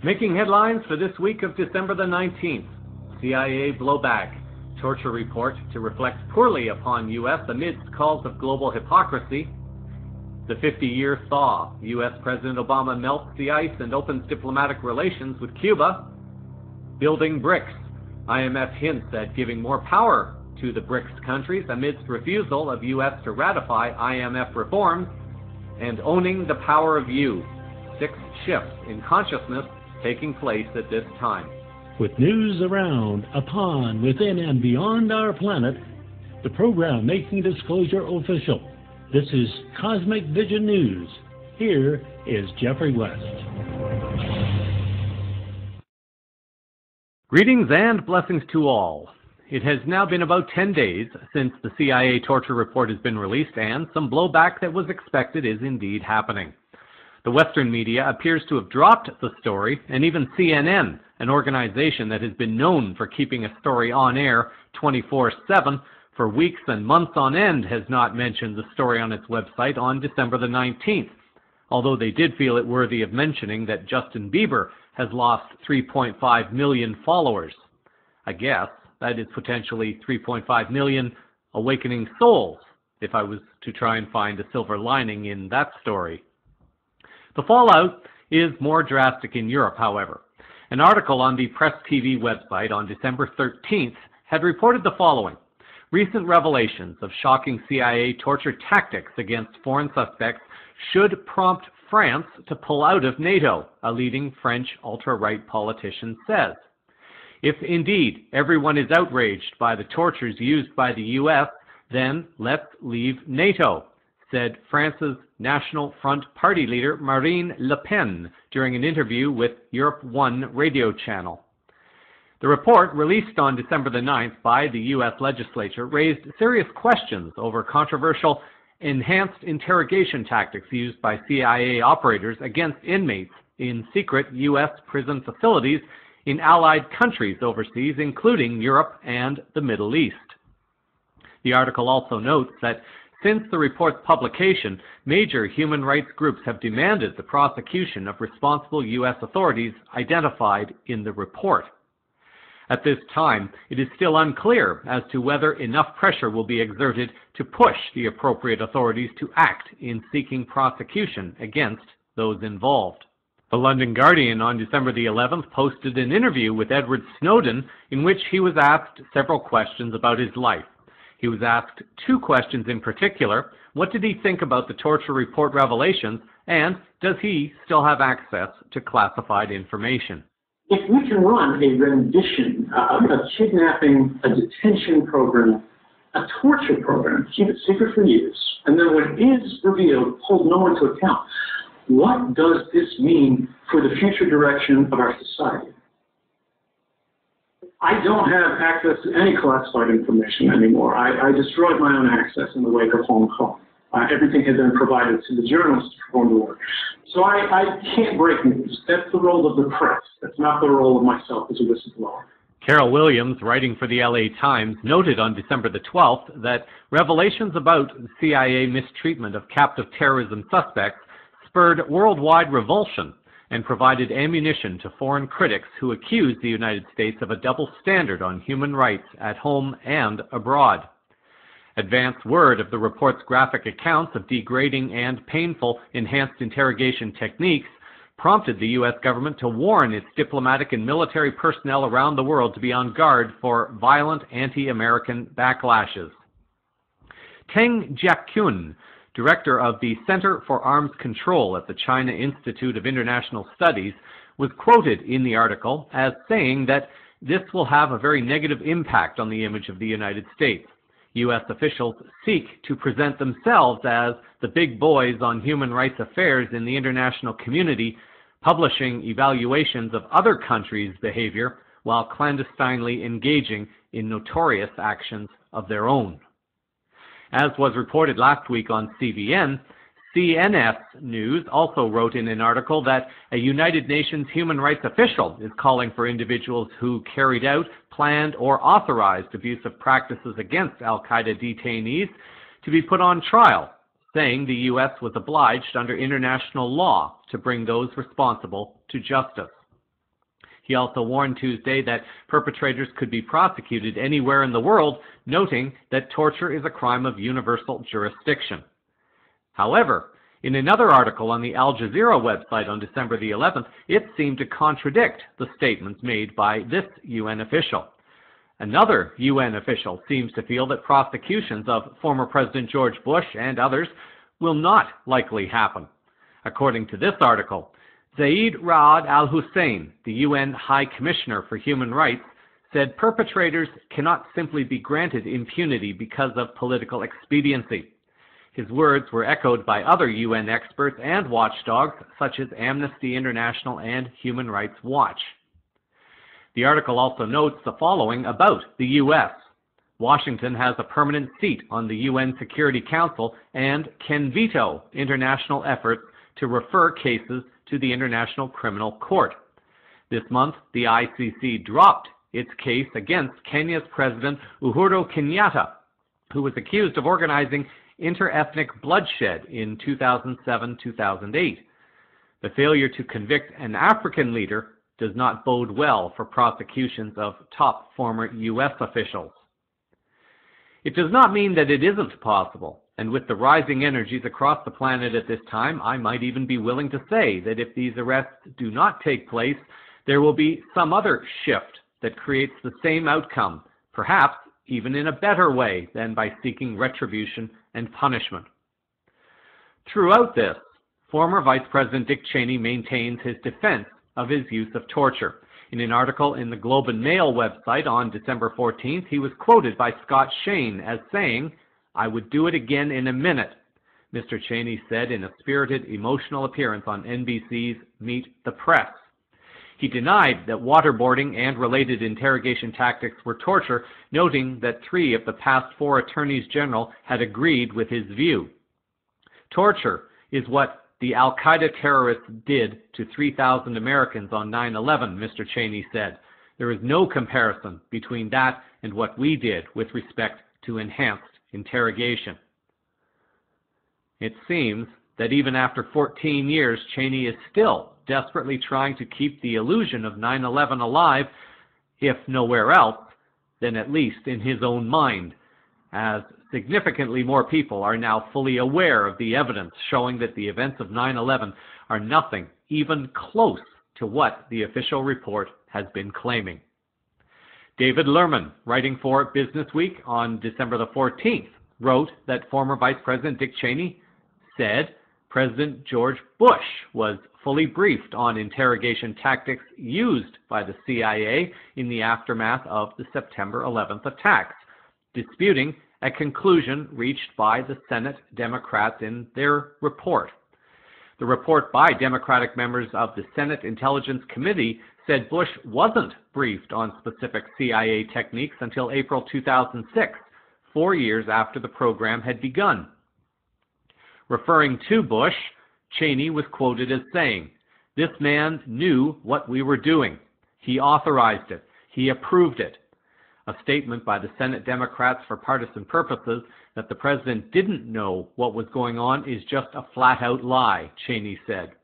Making headlines for this week of December the 19th. CIA blowback. Torture report to reflect poorly upon U.S. amidst calls of global hypocrisy. The 50-year thaw. U.S. President Obama melts the ice and opens diplomatic relations with Cuba. Building BRICS. IMF hints at giving more power to the BRICS countries amidst refusal of U.S. to ratify IMF reforms. And owning the power of you. 6 shifts in consciousness taking place at this time. With news around, upon, within, and beyond our planet, the program making disclosure official. This is Cosmic Vision News. Here is Jeffrey West. Greetings and blessings to all. It has now been about 10 days since the CIA torture report has been released, and some blowback that was expected is indeed happening. The Western media appears to have dropped the story, and even CNN, an organization that has been known for keeping a story on air 24/7 for weeks and months on end, has not mentioned the story on its website on December the 19th, although they did feel it worthy of mentioning that Justin Bieber has lost 3.5 million followers. I guess that is potentially 3.5 million awakening souls, if I was to try and find a silver lining in that story. The fallout is more drastic in Europe, however. An article on the Press TV website on December 13th had reported the following. Recent revelations of shocking CIA torture tactics against foreign suspects should prompt France to pull out of NATO, a leading French ultra-right politician says. If indeed everyone is outraged by the tortures used by the U.S., then let's leave NATO, said France's National Front Party leader Marine Le Pen during an interview with Europe 1 radio channel. The report, released on December the 9th by the U.S. legislature, raised serious questions over controversial enhanced interrogation tactics used by CIA operators against inmates in secret U.S. prison facilities in allied countries overseas, including Europe and the Middle East. The article also notes that since the report's publication, major human rights groups have demanded the prosecution of responsible U.S. authorities identified in the report. At this time, it is still unclear as to whether enough pressure will be exerted to push the appropriate authorities to act in seeking prosecution against those involved. The London Guardian on December the 11th posted an interview with Edward Snowden in which he was asked several questions about his life. He was asked 2 questions in particular. What did he think about the torture report revelations, and does he still have access to classified information? If we can run a rendition, a kidnapping, a detention program, a torture program, keep it secret for years, and then when it is revealed, hold no one to account, what does this mean for the future direction of our society? I don't have access to any classified information anymore. I destroyed my own access in the wake of Hong Kong. Everything had been provided to the journalists to perform the work. So I can't break news. That's the role of the press. That's not the role of myself as a whistleblower. Carol Williams, writing for the LA Times, noted on December the 12th that revelations about CIA mistreatment of captive terrorism suspects spurred worldwide revulsion and provided ammunition to foreign critics who accused the United States of a double standard on human rights at home and abroad. Advance word of the report's graphic accounts of degrading and painful enhanced interrogation techniques prompted the U.S. government to warn its diplomatic and military personnel around the world to be on guard for violent anti-American backlashes. Teng Jiakyun, director of the Center for Arms Control at the China Institute of International Studies, was quoted in the article as saying that this will have a very negative impact on the image of the United States. U.S. officials seek to present themselves as the big boys on human rights affairs in the international community, publishing evaluations of other countries' behavior while clandestinely engaging in notorious actions of their own. As was reported last week on CVN, CNS News also wrote in an article that a United Nations human rights official is calling for individuals who carried out, planned, or authorized abusive practices against al-Qaeda detainees to be put on trial, saying the U.S. was obliged under international law to bring those responsible to justice. He also warned Tuesday that perpetrators could be prosecuted anywhere in the world, noting that torture is a crime of universal jurisdiction. However, in another article on the Al Jazeera website on December the 11th, it seemed to contradict the statements made by this UN official. Another UN official seems to feel that prosecutions of former President George Bush and others will not likely happen. According to this article, Zaid Ra'ad al-Hussein, the UN High Commissioner for Human Rights, said perpetrators cannot simply be granted impunity because of political expediency. His words were echoed by other UN experts and watchdogs such as Amnesty International and Human Rights Watch. The article also notes the following about the U.S. Washington has a permanent seat on the UN Security Council and can veto international efforts to refer cases to the International Criminal Court. This month, the ICC dropped its case against Kenya's President Uhuru Kenyatta, who was accused of organizing interethnic bloodshed in 2007-2008. The failure to convict an African leader does not bode well for prosecutions of top former U.S. officials. It does not mean that it isn't possible, and with the rising energies across the planet at this time, I might even be willing to say that if these arrests do not take place, there will be some other shift that creates the same outcome, perhaps even in a better way than by seeking retribution and punishment. Throughout this, former Vice President Dick Cheney maintains his defense of his use of torture. In an article in the Globe and Mail website on December 14th, he was quoted by Scott Shane as saying, "I would do it again in a minute," Mr. Cheney said in a spirited, emotional appearance on NBC's Meet the Press. He denied that waterboarding and related interrogation tactics were torture, noting that 3 of the past 4 attorneys general had agreed with his view. Torture is what the al-Qaeda terrorists did to 3,000 Americans on 9/11, Mr. Cheney said. There is no comparison between that and what we did with respect to enhanced interrogation. It seems that even after 14 years, Cheney is still desperately trying to keep the illusion of 9/11 alive, if nowhere else, then at least in his own mind, as significantly more people are now fully aware of the evidence showing that the events of 9/11 are nothing even close to what the official report has been claiming. David Lerman, writing for Business Week on December the 14th, wrote that former Vice President Dick Cheney said President George Bush was fully briefed on interrogation tactics used by the CIA in the aftermath of the September 11th attacks, disputing a conclusion reached by the Senate Democrats in their report. The report by Democratic members of the Senate Intelligence Committee said Bush wasn't briefed on specific CIA techniques until April 2006, 4 years after the program had begun. Referring to Bush, Cheney was quoted as saying, "This man knew what we were doing. He authorized it. He approved it." A statement by the Senate Democrats for partisan purposes that the president didn't know what was going on is just a flat-out lie, Cheney said.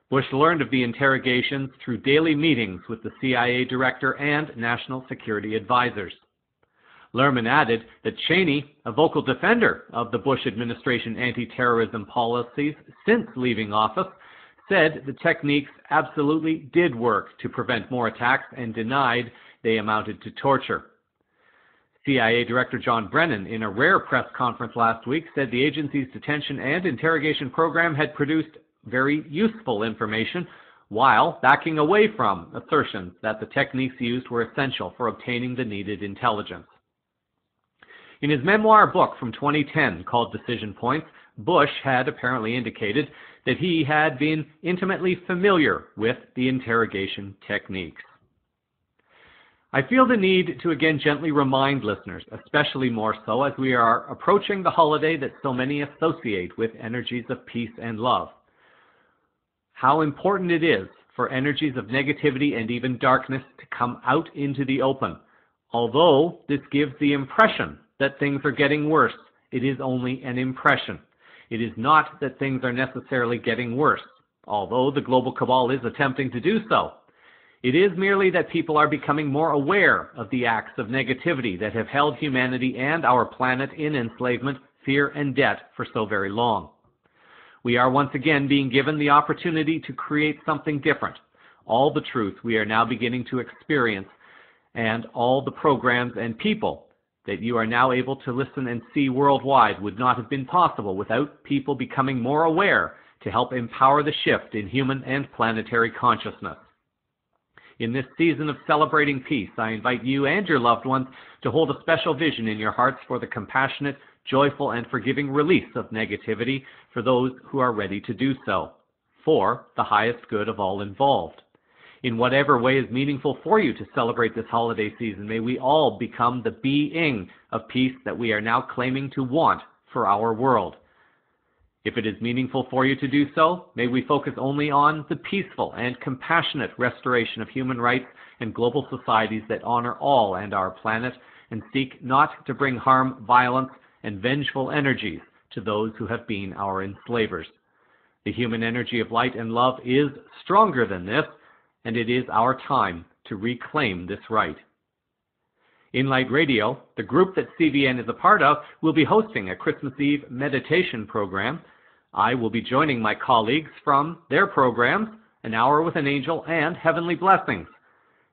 Bush learned of the interrogations through daily meetings with the CIA director and national security advisors. Lerman added that Cheney, a vocal defender of the Bush administration anti-terrorism policies since leaving office, said the techniques absolutely did work to prevent more attacks and denied they amounted to torture. CIA Director John Brennan, in a rare press conference last week, said the agency's detention and interrogation program had produced very useful information, while backing away from assertions that the techniques used were essential for obtaining the needed intelligence. In his memoir book from 2010 called Decision Points, Bush had apparently indicated that he had been intimately familiar with the interrogation techniques. I feel the need to again gently remind listeners, especially more so as we are approaching the holiday that so many associate with energies of peace and love, how important it is for energies of negativity and even darkness to come out into the open. Although this gives the impression that things are getting worse, it is only an impression. It is not that things are necessarily getting worse, although the global cabal is attempting to do so. It is merely that people are becoming more aware of the acts of negativity that have held humanity and our planet in enslavement, fear, and debt for so very long. We are once again being given the opportunity to create something different. All the truth we are now beginning to experience, and all the programs and people that you are now able to listen and see worldwide would not have been possible without people becoming more aware to help empower the shift in human and planetary consciousness. In this season of celebrating peace, I invite you and your loved ones to hold a special vision in your hearts for the compassionate, joyful, and forgiving release of negativity for those who are ready to do so, for the highest good of all involved. In whatever way is meaningful for you to celebrate this holiday season, may we all become the being of peace that we are now claiming to want for our world. If it is meaningful for you to do so, may we focus only on the peaceful and compassionate restoration of human rights and global societies that honor all and our planet, and seek not to bring harm, violence, and vengeful energies to those who have been our enslavers. The human energy of light and love is stronger than this, and it is our time to reclaim this right. In Light Radio, the group that CVN is a part of, will be hosting a Christmas Eve meditation program. I will be joining my colleagues from their programs, An Hour with an Angel and Heavenly Blessings.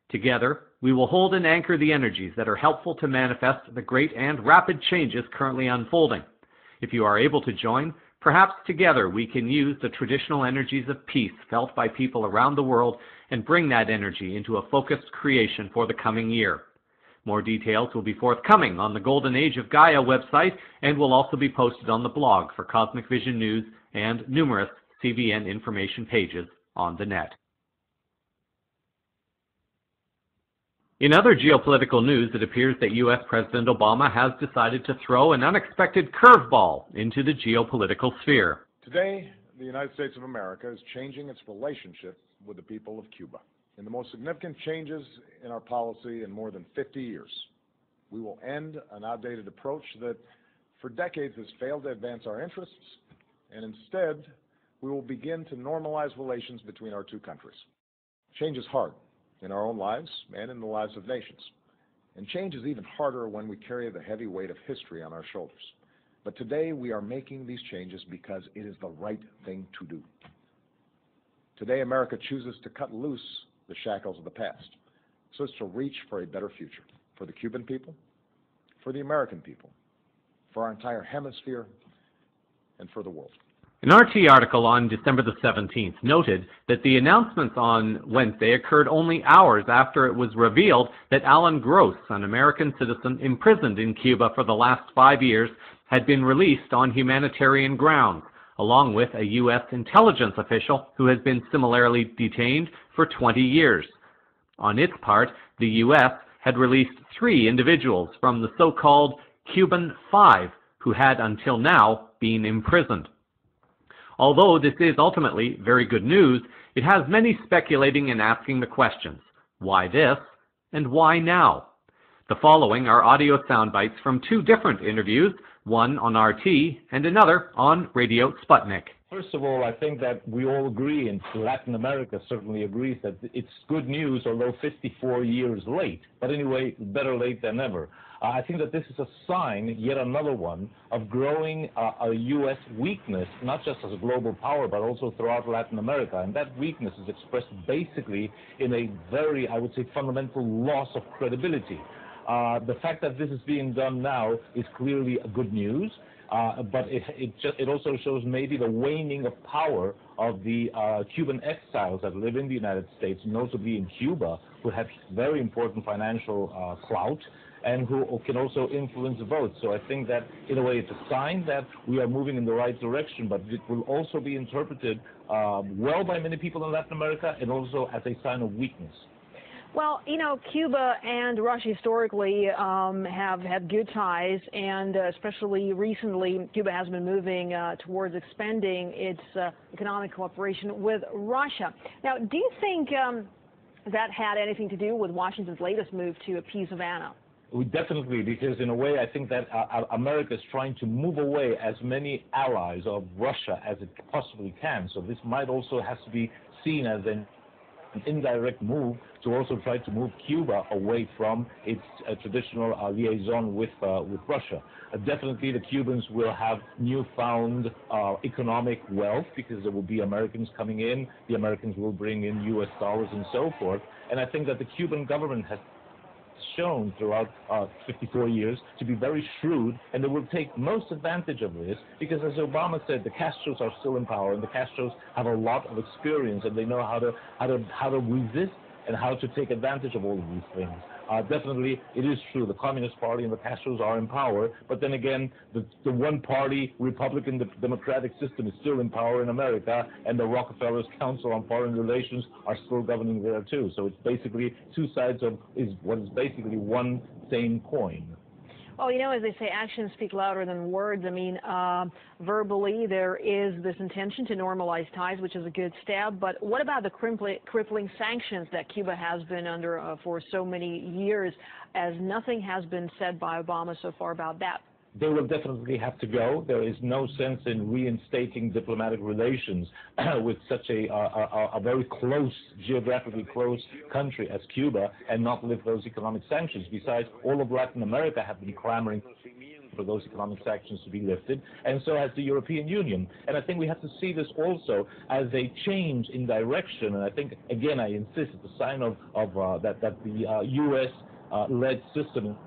Together, we will hold and anchor the energies that are helpful to manifest the great and rapid changes currently unfolding. If you are able to join, perhaps together we can use the traditional energies of peace felt by people around the world and bring that energy into a focused creation for the coming year. More details will be forthcoming on the Golden Age of Gaia website and will also be posted on the blog for Cosmic Vision News and numerous CVN information pages on the net. In other geopolitical news, it appears that U.S. President Obama has decided to throw an unexpected curveball into the geopolitical sphere. Today, the United States of America is changing its relationship with the people of Cuba. In the most significant changes in our policy in more than 50 years, we will end an outdated approach that for decades has failed to advance our interests, and instead, we will begin to normalize relations between our two countries. Change is hard in our own lives and in the lives of nations. And change is even harder when we carry the heavy weight of history on our shoulders. But today we are making these changes because it is the right thing to do. Today America chooses to cut loose the shackles of the past so as to reach for a better future for the Cuban people, for the American people, for our entire hemisphere, and for the world. An RT article on December the 17th noted that the announcements on Wednesday occurred only hours after it was revealed that Alan Gross, an American citizen imprisoned in Cuba for the last 5 years, had been released on humanitarian grounds, along with a U.S. intelligence official who has been similarly detained for 20 years. On its part, the U.S. had released 3 individuals from the so-called Cuban Five who had until now been imprisoned. Although this is ultimately very good news, it has many speculating and asking the questions, why this and why now? The following are audio sound bites from 2 different interviews, one on RT and another on Radio Sputnik. First of all, I think that we all agree, and Latin America certainly agrees, that it's good news, although 54 years late. But anyway, better late than never. I think that this is a sign, yet another one, of growing a U.S. weakness, not just as a global power, but also throughout Latin America. And that weakness is expressed basically in a very, I would say, fundamental loss of credibility. The fact that this is being done now is clearly good news, but it also shows maybe the waning of power of the Cuban exiles that live in the United States, notably in Cuba, who have very important financial clout and who can also influence votes. So I think that, in a way, it's a sign that we are moving in the right direction, but it will also be interpreted well by many people in Latin America and also as a sign of weakness. Well, you know, Cuba and Russia historically have had good ties, and especially recently, Cuba has been moving towards expanding its economic cooperation with Russia. Now, do you think that had anything to do with Washington's latest move to appease Havana? Definitely, because in a way I think that America is trying to move away as many allies of Russia as it possibly can. So this might also have to be seen as an an indirect move to also try to move Cuba away from its traditional liaison with Russia. Definitely the Cubans will have newfound economic wealth because there will be Americans coming in. The Americans will bring in U.S. dollars and so forth. And I think that the Cuban government has shown throughout 54 years to be very shrewd, and they will take most advantage of this because, as Obama said, the Castros are still in power, and the Castros have a lot of experience, and they know how to resist and how to take advantage of all of these things. Definitely, it is true. The Communist Party and the Castros are in power, but then again, the one-party Republican democratic system is still in power in America, and the Rockefellers' Council on Foreign Relations are still governing there too. So it's basically two sides of what is basically one same coin. Well, you know, as they say, actions speak louder than words. I mean, verbally, there is this intention to normalize ties, which is a good step. But what about the crippling sanctions that Cuba has been under for so many years, as nothing has been said by Obama so far about that? They will definitely have to go. There is no sense in reinstating diplomatic relations with such a very close, geographically close country as Cuba and not lift those economic sanctions. Besides, all of Latin America have been clamoring for those economic sanctions to be lifted, and so has the European Union. And I think we have to see this also as a change in direction. And I think, again, I insist, it's a sign of that the U.S.-led system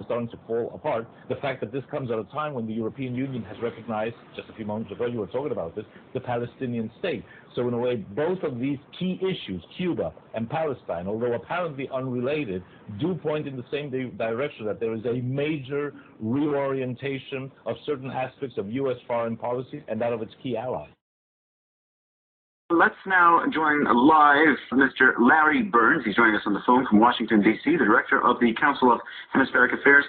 starting to fall apart. The fact that this comes at a time when the European Union has recognized, just a few moments ago you were talking about this, the Palestinian state. So in a way, both of these key issues, Cuba and Palestine, although apparently unrelated, do point in the same direction, that there is a major reorientation of certain aspects of U.S. foreign policy and that of its key allies. Let's now join live Mr. Larry Burns. He's joining us on the phone from Washington, D.C., the director of the Council of Hemispheric Affairs.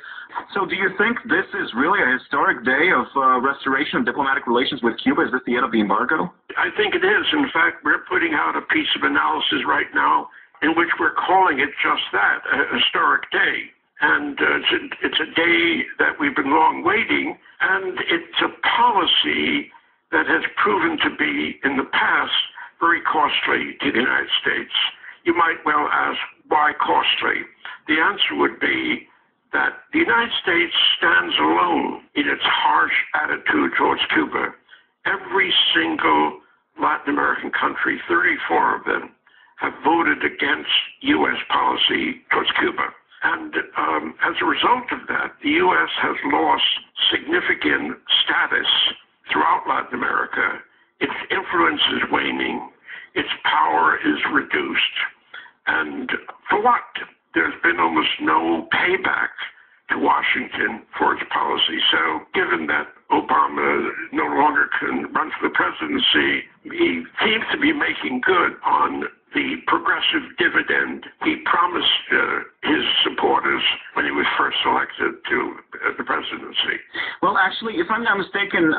So do you think this is really a historic day of restoration of diplomatic relations with Cuba? Is this the end of the embargo? I think it is. In fact, we're putting out a piece of analysis right now in which we're calling it just that, a historic day. And it's a day that we've been long waiting, and it's a policy that has proven to be, in the past, very costly to the United States. You might well ask, why costly? The answer would be that the United States stands alone in its harsh attitude towards Cuba. Every single Latin American country, 34 of them, have voted against U.S. policy towards Cuba. And as a result of that, the U.S. has lost significant status throughout Latin America. Its influence is waning, its power is reduced, and for what? There's been almost no payback to Washington for its policy. So given that Obama no longer can run for the presidency, he seems to be making good on the progressive dividend he promised his supporters when he was first elected to the presidency. Well, actually, if I'm not mistaken,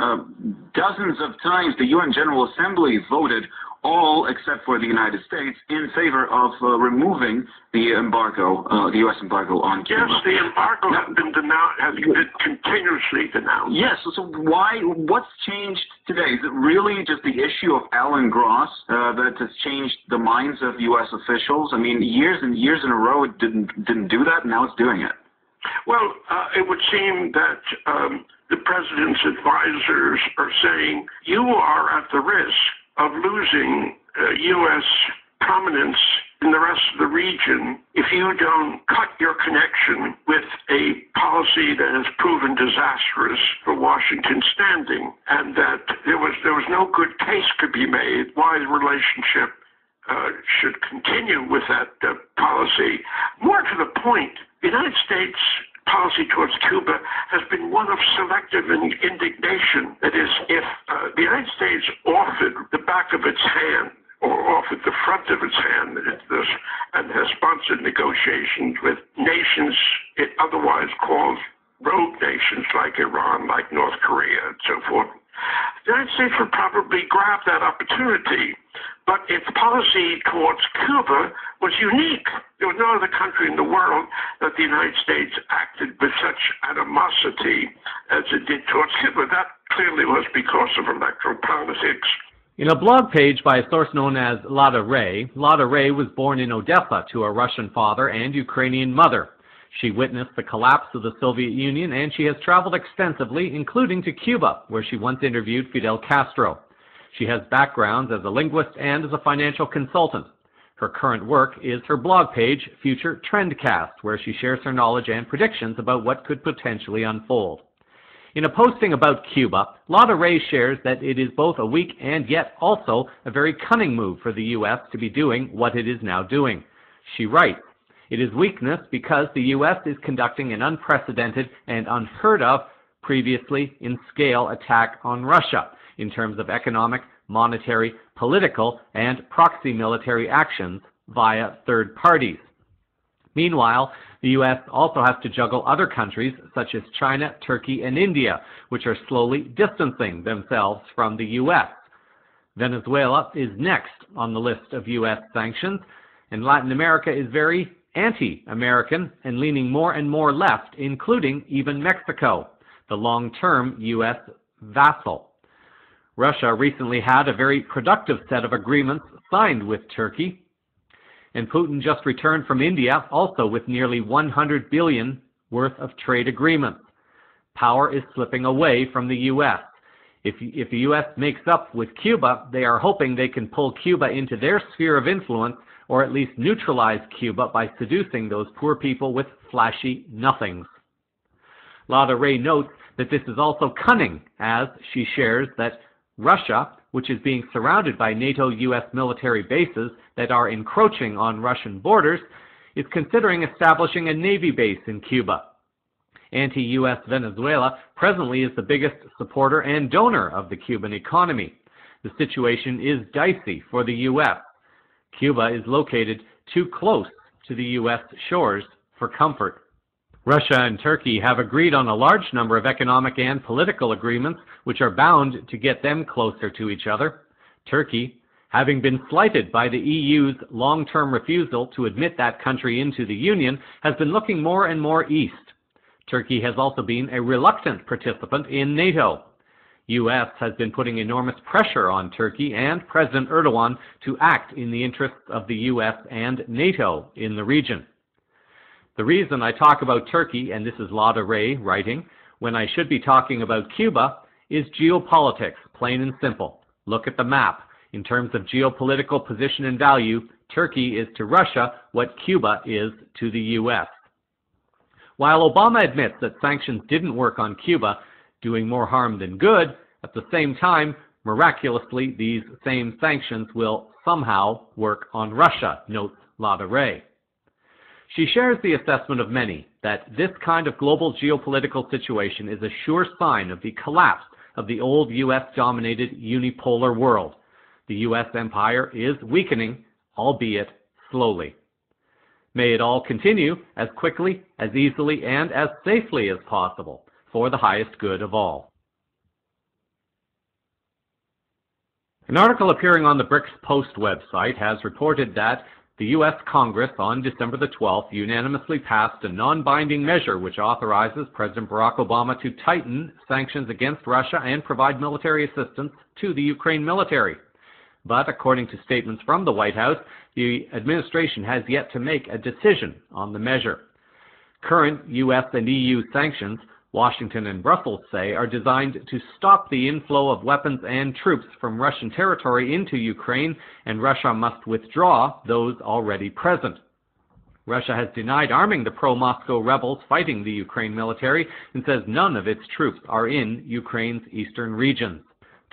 dozens of times the UN General Assembly voted, all except for the United States, in favor of removing the embargo, the U.S. embargo on Cuba. Yes, the embargo has been denounced, has been continuously denounced. Yes, so what's changed today? Is it really just the issue of Alan Gross that has changed the minds of U.S. officials? I mean, years and years in a row it didn't do that, and now it's doing it. Well, it would seem that the president's advisors are saying, you are at the risk of losing U.S. prominence in the rest of the region if you don't cut your connection with a policy that has proven disastrous for Washington's standing, and that there was no good case could be made why the relationship should continue with that policy. More to the point, the United States policy towards Cuba has been one of selective indignation. That is, if the United States offered the back of its hand or offered the front of its hand and has sponsored negotiations with nations it otherwise calls rogue nations like Iran, like North Korea, and so forth, the United States would probably grab that opportunity. But its policy towards Cuba was unique. There was no other country in the world that the United States acted with such animosity as it did towards Cuba. That clearly was because of electoral politics. In a blog page by a source known as Lada Ray was born in Odessa to a Russian father and Ukrainian mother. She witnessed the collapse of the Soviet Union, and she has traveled extensively, including to Cuba, where she once interviewed Fidel Castro. She has backgrounds as a linguist and as a financial consultant. Her current work is her blog page, Future Trendcast, where she shares her knowledge and predictions about what could potentially unfold. In a posting about Cuba, Lada Ray shares that it is both a weak and yet also a very cunning move for the U.S. to be doing what it is now doing. She writes, "It is weakness because the U.S. is conducting an unprecedented and unheard of previously in scale attack on Russia in terms of economic, monetary, political, and proxy military actions via third parties. Meanwhile, the U.S. also has to juggle other countries such as China, Turkey, and India, which are slowly distancing themselves from the U.S. Venezuela is next on the list of U.S. sanctions, and Latin America is very anti-American and leaning more and more left, including even Mexico, the long-term U.S. vassal. Russia recently had a very productive set of agreements signed with Turkey, and Putin just returned from India, also with nearly $100 billion worth of trade agreements. Power is slipping away from the U.S. If the U.S. makes up with Cuba, they are hoping they can pull Cuba into their sphere of influence, or at least neutralize Cuba by seducing those poor people with flashy nothings." Lada Ray notes that this is also cunning, as she shares that Russia, which is being surrounded by NATO-U.S. military bases that are encroaching on Russian borders, is considering establishing a Navy base in Cuba. Anti-U.S. Venezuela presently is the biggest supporter and donor of the Cuban economy. The situation is dicey for the U.S. Cuba is located too close to the U.S. shores for comfort. Russia and Turkey have agreed on a large number of economic and political agreements which are bound to get them closer to each other. Turkey, having been slighted by the EU's long-term refusal to admit that country into the Union, has been looking more and more east. Turkey has also been a reluctant participant in NATO. U.S. has been putting enormous pressure on Turkey and President Erdogan to act in the interests of the U.S. and NATO in the region. The reason I talk about Turkey, and this is Lada Ray writing, when I should be talking about Cuba, is geopolitics, plain and simple. Look at the map. In terms of geopolitical position and value, Turkey is to Russia what Cuba is to the U.S. While Obama admits that sanctions didn't work on Cuba, doing more harm than good, at the same time, miraculously, these same sanctions will somehow work on Russia, notes Lada Ray. She shares the assessment of many that this kind of global geopolitical situation is a sure sign of the collapse of the old U.S.-dominated unipolar world. The U.S. empire is weakening, albeit slowly. May it all continue as quickly, as easily, and as safely as possible for the highest good of all. An article appearing on the BRICS Post website has reported that the U.S. Congress on December the 12th unanimously passed a non-binding measure which authorizes President Barack Obama to tighten sanctions against Russia and provide military assistance to the Ukraine military. But according to statements from the White House, the administration has yet to make a decision on the measure. Current U.S. and EU sanctions, Washington and Brussels say, are designed to stop the inflow of weapons and troops from Russian territory into Ukraine, and Russia must withdraw those already present. Russia has denied arming the pro-Moscow rebels fighting the Ukraine military and says none of its troops are in Ukraine's eastern regions.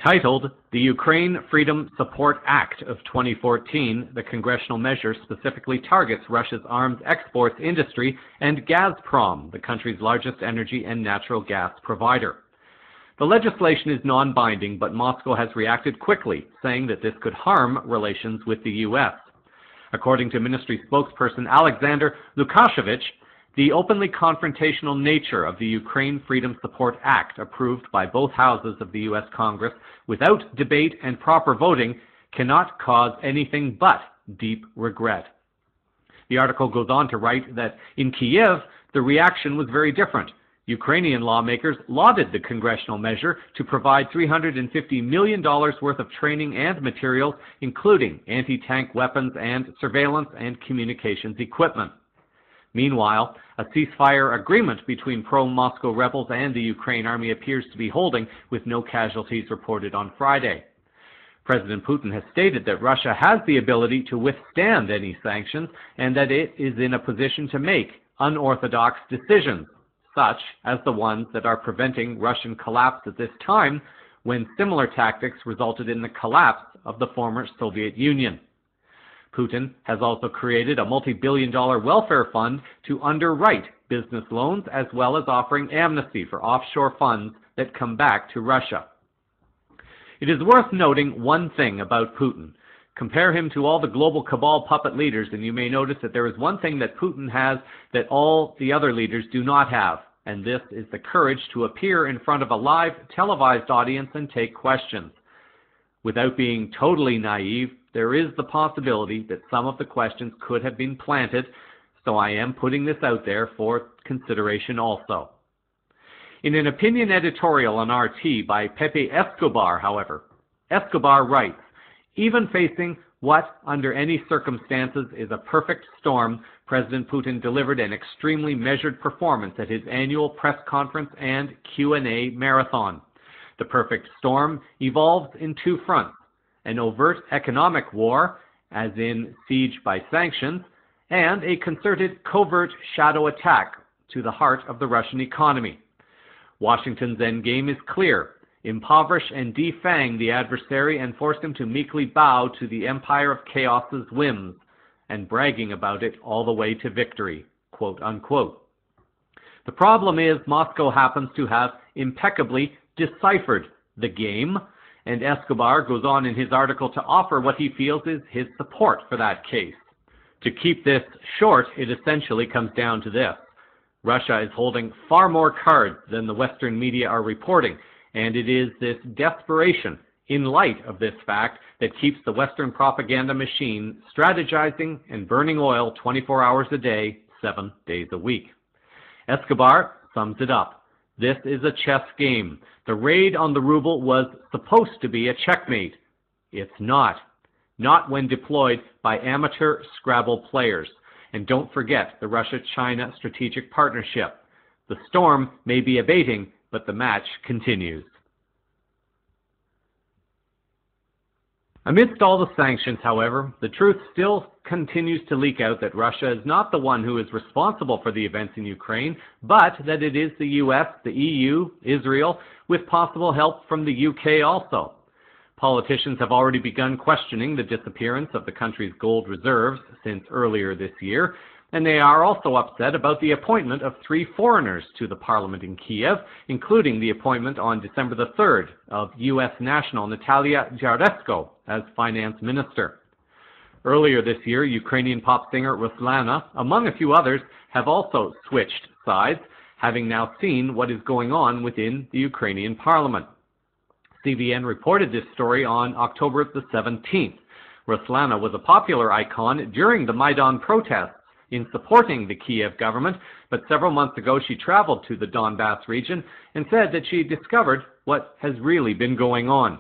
Titled the Ukraine Freedom Support Act of 2014, the congressional measure specifically targets Russia's arms exports industry and Gazprom, the country's largest energy and natural gas provider. The legislation is non-binding, but Moscow has reacted quickly, saying that this could harm relations with the U.S. According to ministry spokesperson Alexander Lukashevich, the openly confrontational nature of the Ukraine Freedom Support Act, approved by both houses of the U.S. Congress without debate and proper voting, cannot cause anything but deep regret. The article goes on to write that in Kiev, the reaction was very different. Ukrainian lawmakers lauded the congressional measure to provide $350 million worth of training and materials, including anti-tank weapons and surveillance and communications equipment. Meanwhile, a ceasefire agreement between pro-Moscow rebels and the Ukraine army appears to be holding, with no casualties reported on Friday. President Putin has stated that Russia has the ability to withstand any sanctions and that it is in a position to make unorthodox decisions, such as the ones that are preventing Russian collapse at this time, when similar tactics resulted in the collapse of the former Soviet Union. Putin has also created a multi-billion-dollar welfare fund to underwrite business loans, as well as offering amnesty for offshore funds that come back to Russia. It is worth noting one thing about Putin. Compare him to all the global cabal puppet leaders, and you may notice that there is one thing that Putin has that all the other leaders do not have, and this is the courage to appear in front of a live televised audience and take questions. Without being totally naive, there is the possibility that some of the questions could have been planted, so I am putting this out there for consideration also. In an opinion editorial on RT by Pepe Escobar, however, Escobar writes, "Even facing what, under any circumstances, is a perfect storm, President Putin delivered an extremely measured performance at his annual press conference and Q&A marathon. The perfect storm evolves in two fronts: an overt economic war, as in siege by sanctions, and a concerted covert shadow attack to the heart of the Russian economy. Washington's endgame is clear: impoverish and defang the adversary and force him to meekly bow to the empire of chaos's whims, and bragging about it all the way to victory," quote unquote. The problem is Moscow happens to have impeccably deciphered the game, and Escobar goes on in his article to offer what he feels is his support for that case. To keep this short, it essentially comes down to this: Russia is holding far more cards than the Western media are reporting, and it is this desperation, in light of this fact, that keeps the Western propaganda machine strategizing and burning oil 24 hours a day, 7 days a week. Escobar sums it up. This is a chess game. The raid on the ruble was supposed to be a checkmate. It's not. Not when deployed by amateur Scrabble players. And don't forget the Russia-China strategic partnership. The storm may be abating, but the match continues. Amidst all the sanctions, however, the truth still continues to leak out that Russia is not the one who is responsible for the events in Ukraine, but that it is the US, the EU, Israel, with possible help from the UK also. Politicians have already begun questioning the disappearance of the country's gold reserves since earlier this year, and they are also upset about the appointment of 3 foreigners to the parliament in Kiev, including the appointment on December the 3rd of U.S. national Natalia Jaresko as finance minister. Earlier this year, Ukrainian pop singer Ruslana, among a few others, have also switched sides, having now seen what is going on within the Ukrainian parliament. CVN reported this story on October the 17th. Ruslana was a popular icon during the Maidan protests in supporting the Kiev government, but several months ago she traveled to the Donbass region and said that she discovered what has really been going on.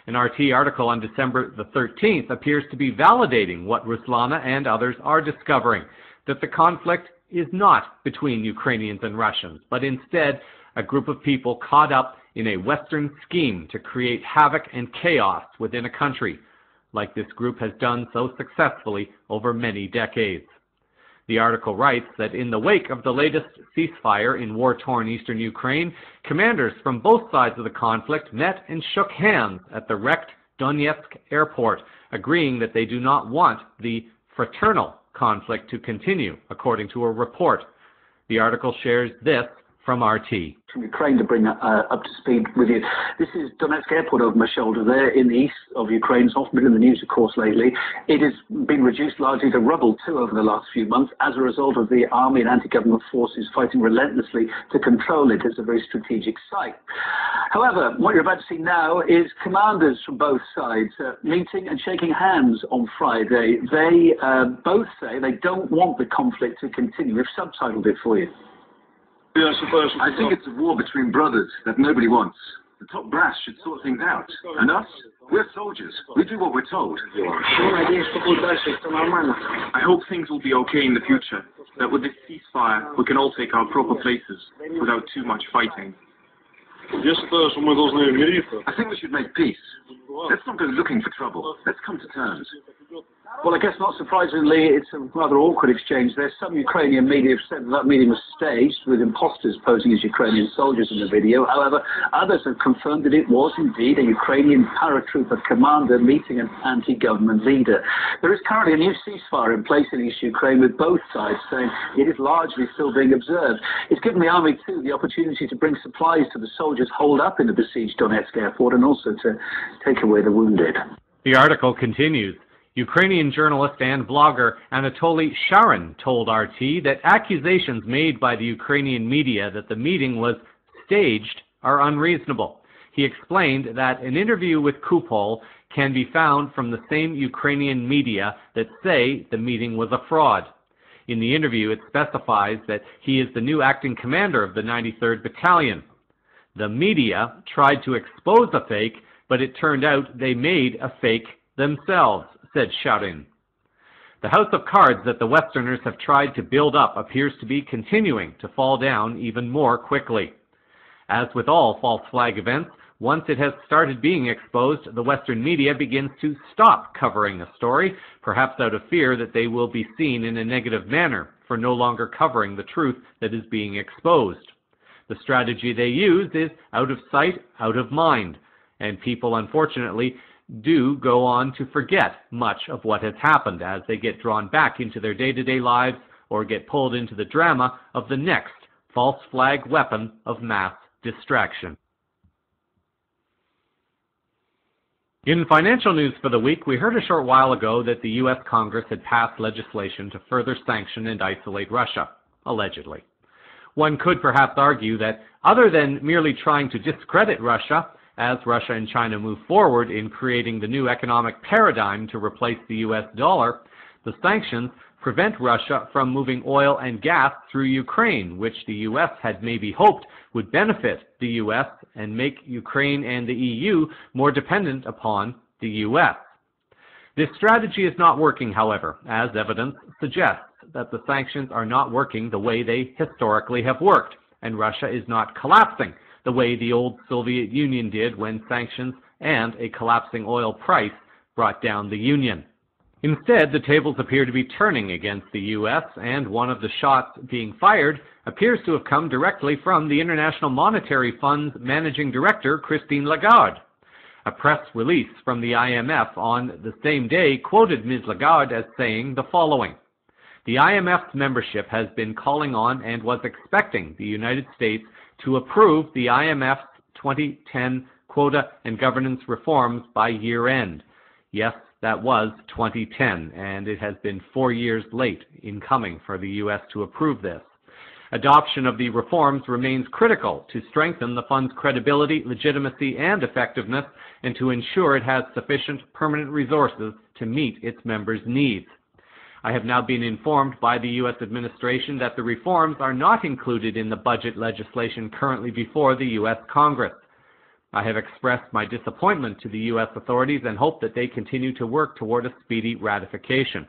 An RT article on December the 13th appears to be validating what Ruslana and others are discovering, that the conflict is not between Ukrainians and Russians, but instead a group of people caught up in a Western scheme to create havoc and chaos within a country, like this group has done so successfully over many decades. The article writes that in the wake of the latest ceasefire in war-torn eastern Ukraine, commanders from both sides of the conflict met and shook hands at the wrecked Donetsk airport, agreeing that they do not want the fraternal conflict to continue, according to a report. The article shares this from RT. From Ukraine to bring up to speed with you. This is Donetsk Airport over my shoulder there in the east of Ukraine. It's often been in the news, of course, lately. It has been reduced largely to rubble, too, over the last few months as a result of the army and anti-government forces fighting relentlessly to control it. It's a very strategic site. However, what you're about to see now is commanders from both sides meeting and shaking hands on Friday. They both say they don't want the conflict to continue. We've subtitled it for you. I think it's a war between brothers that nobody wants. The top brass should sort things out. And us? We're soldiers. We do what we're told. I hope things will be okay in the future. That with this ceasefire, we can all take our proper places without too much fighting. I think we should make peace. Let's not go looking for trouble. Let's come to terms. Well, I guess not surprisingly, it's a rather awkward exchange there. Some Ukrainian media have said that meeting was staged, with imposters posing as Ukrainian soldiers in the video. However, others have confirmed that it was indeed a Ukrainian paratrooper commander meeting an anti-government leader. There is currently a new ceasefire in place in East Ukraine, with both sides saying it is largely still being observed. It's given the army, too, the opportunity to bring supplies to the soldiers holed up in the besieged Donetsk airport, and also to take away the wounded. The article continues. Ukrainian journalist and blogger Anatoly Sharin told RT that accusations made by the Ukrainian media that the meeting was staged are unreasonable. He explained that an interview with Kupol can be found from the same Ukrainian media that say the meeting was a fraud. In the interview, it specifies that he is the new acting commander of the 93rd Battalion. The media tried to expose a fake, but it turned out they made a fake themselves, said Sharin. The house of cards that the Westerners have tried to build up appears to be continuing to fall down even more quickly. As with all false flag events, once it has started being exposed, the Western media begins to stop covering a story, perhaps out of fear that they will be seen in a negative manner for no longer covering the truth that is being exposed. The strategy they use is out of sight, out of mind, and people, unfortunately, do go on to forget much of what has happened as they get drawn back into their day-to-day lives or get pulled into the drama of the next false flag weapon of mass distraction. In financial news for the week, we heard a short while ago that the U.S. Congress had passed legislation to further sanction and isolate Russia, allegedly. One could perhaps argue that other than merely trying to discredit Russia, as Russia and China move forward in creating the new economic paradigm to replace the U.S. dollar, the sanctions prevent Russia from moving oil and gas through Ukraine, which the U.S. had maybe hoped would benefit the U.S. and make Ukraine and the EU more dependent upon the U.S. This strategy is not working, however, as evidence suggests that the sanctions are not working the way they historically have worked, and Russia is not collapsing the way the old Soviet Union did when sanctions and a collapsing oil price brought down the Union. Instead, the tables appear to be turning against the U.S., and one of the shots being fired appears to have come directly from the International Monetary Fund's Managing Director, Christine Lagarde. A press release from the IMF on the same day quoted Ms. Lagarde as saying the following: "The IMF's membership has been calling on and was expecting the United States to approve the IMF's 2010 quota and governance reforms by year-end." Yes, that was 2010, and it has been 4 years late in coming for the U.S. to approve this. Adoption of the reforms remains critical to strengthen the fund's credibility, legitimacy, and effectiveness, and to ensure it has sufficient permanent resources to meet its members' needs. I have now been informed by the U.S. administration that the reforms are not included in the budget legislation currently before the U.S. Congress. I have expressed my disappointment to the U.S. authorities and hope that they continue to work toward a speedy ratification.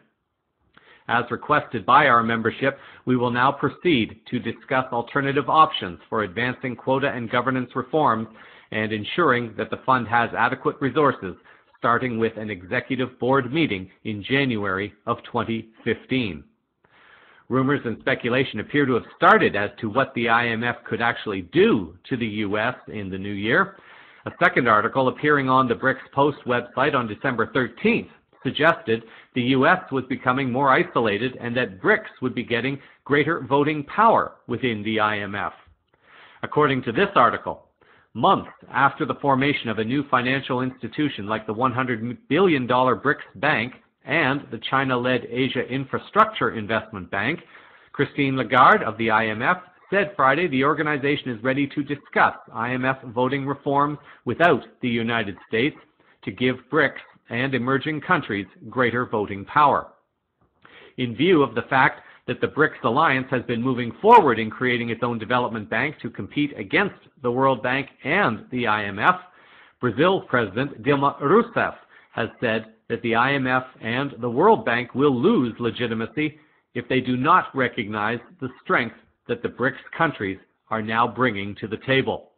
As requested by our membership, we will now proceed to discuss alternative options for advancing quota and governance reforms and ensuring that the fund has adequate resources, starting with an executive board meeting in January of 2015. Rumors and speculation appear to have started as to what the IMF could actually do to the U.S. in the new year. A second article appearing on the BRICS Post website on December 13th suggested the U.S. was becoming more isolated and that BRICS would be getting greater voting power within the IMF. According to this article, months after the formation of a new financial institution like the $100 billion BRICS Bank and the China-led Asia Infrastructure Investment Bank, Christine Lagarde of the IMF said Friday the organization is ready to discuss IMF voting reforms without the United States to give BRICS and emerging countries greater voting power. In view of the fact that the BRICS alliance has been moving forward in creating its own development bank to compete against the World Bank and the IMF, Brazil President Dilma Rousseff has said that the IMF and the World Bank will lose legitimacy if they do not recognize the strength that the BRICS countries are now bringing to the table.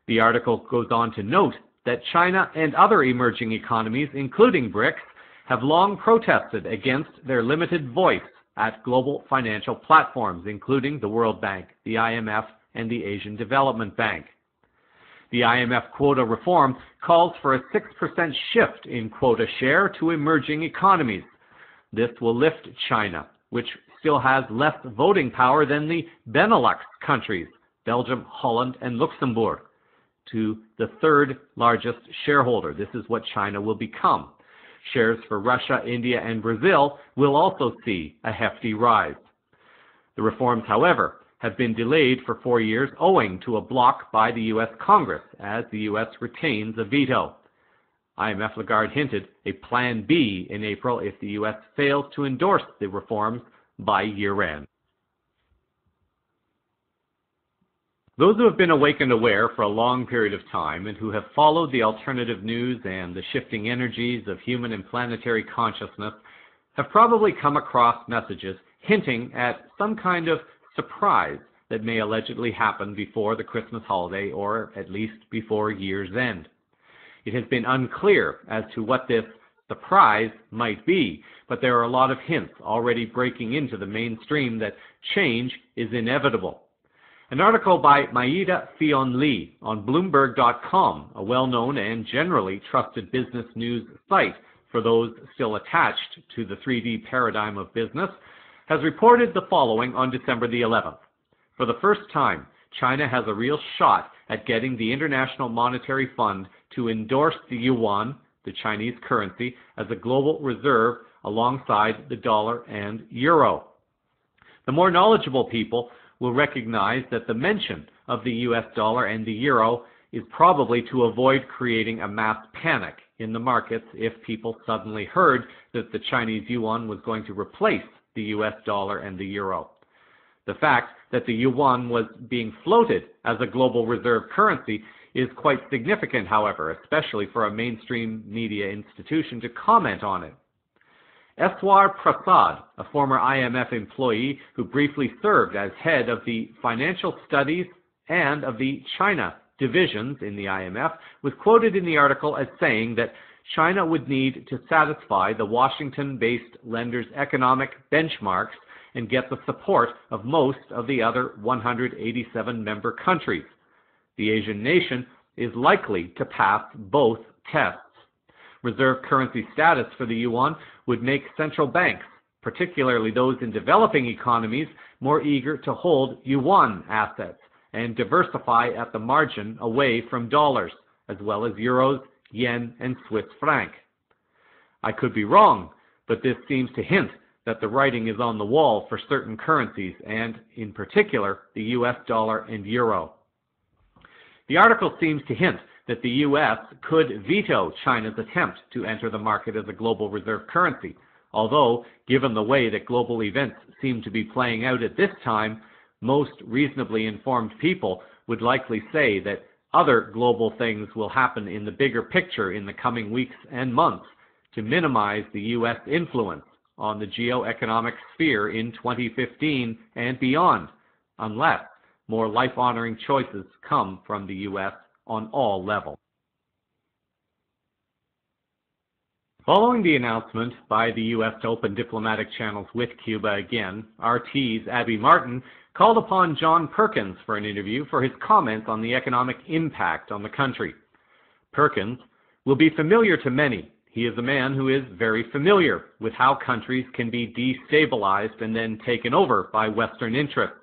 The article goes on to note that China and other emerging economies, including BRICS, have long protested against their limited voice at global financial platforms, including the World Bank, the IMF, and the Asian Development Bank. The IMF quota reform calls for a 6% shift in quota share to emerging economies. This will lift China, which still has less voting power than the Benelux countries, Belgium, Holland, and Luxembourg, to the third largest shareholder. This is what China will become. Shares for Russia, India, and Brazil will also see a hefty rise. The reforms, however, have been delayed for 4 years owing to a block by the U.S. Congress, as the U.S. retains a veto. IMF Lagarde hinted a Plan B in April if the U.S. fails to endorse the reforms by year-end. Those who have been awake and aware for a long period of time and who have followed the alternative news and the shifting energies of human and planetary consciousness have probably come across messages hinting at some kind of surprise that may allegedly happen before the Christmas holiday, or at least before year's end. It has been unclear as to what this surprise might be, but there are a lot of hints already breaking into the mainstream that change is inevitable. An article by Maida Fionn Lee on Bloomberg.com, a well-known and generally trusted business news site for those still attached to the 3D paradigm of business, has reported the following on December the 11th. For the first time, China has a real shot at getting the International Monetary Fund to endorse the yuan, the Chinese currency, as a global reserve alongside the dollar and euro. The more knowledgeable people will recognize that the mention of the US dollar and the euro is probably to avoid creating a mass panic in the markets if people suddenly heard that the Chinese yuan was going to replace the US dollar and the euro. The fact that the yuan was being floated as a global reserve currency is quite significant, however, especially for a mainstream media institution to comment on it. Eswar Prasad, a former IMF employee who briefly served as head of the financial studies and of the China divisions in the IMF, was quoted in the article as saying that China would need to satisfy the Washington-based lenders' economic benchmarks and get the support of most of the other 187 member countries. The Asian nation is likely to pass both tests. Reserve currency status for the yuan would make central banks, particularly those in developing economies, more eager to hold yuan assets and diversify at the margin away from dollars, as well as euros, yen, and Swiss franc. I could be wrong, but this seems to hint that the writing is on the wall for certain currencies, and in particular the US dollar and euro. The article seems to hint that the U.S. could veto China's attempt to enter the market as a global reserve currency, although, given the way that global events seem to be playing out at this time, most reasonably informed people would likely say that other global things will happen in the bigger picture in the coming weeks and months to minimize the U.S. influence on the geoeconomic sphere in 2015 and beyond, unless more life-honoring choices come from the U.S. on all levels. Following the announcement by the U.S. to open diplomatic channels with Cuba again, RT's Abby Martin called upon John Perkins for an interview for his comments on the economic impact on the country. Perkins will be familiar to many. He is a man who is very familiar with how countries can be destabilized and then taken over by Western interests.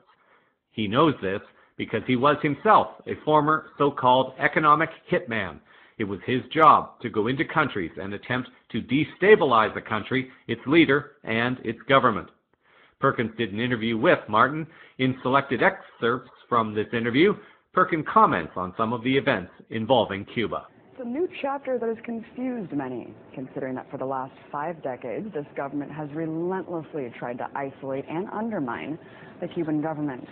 He knows this because he was himself a former so-called economic hitman. It was his job to go into countries and attempt to destabilize a country, its leader, and its government. Perkins did an interview with Martin. In selected excerpts from this interview, Perkins comments on some of the events involving Cuba. a new chapter that has confused many, considering that for the last 5 decades, this government has relentlessly tried to isolate and undermine the Cuban government.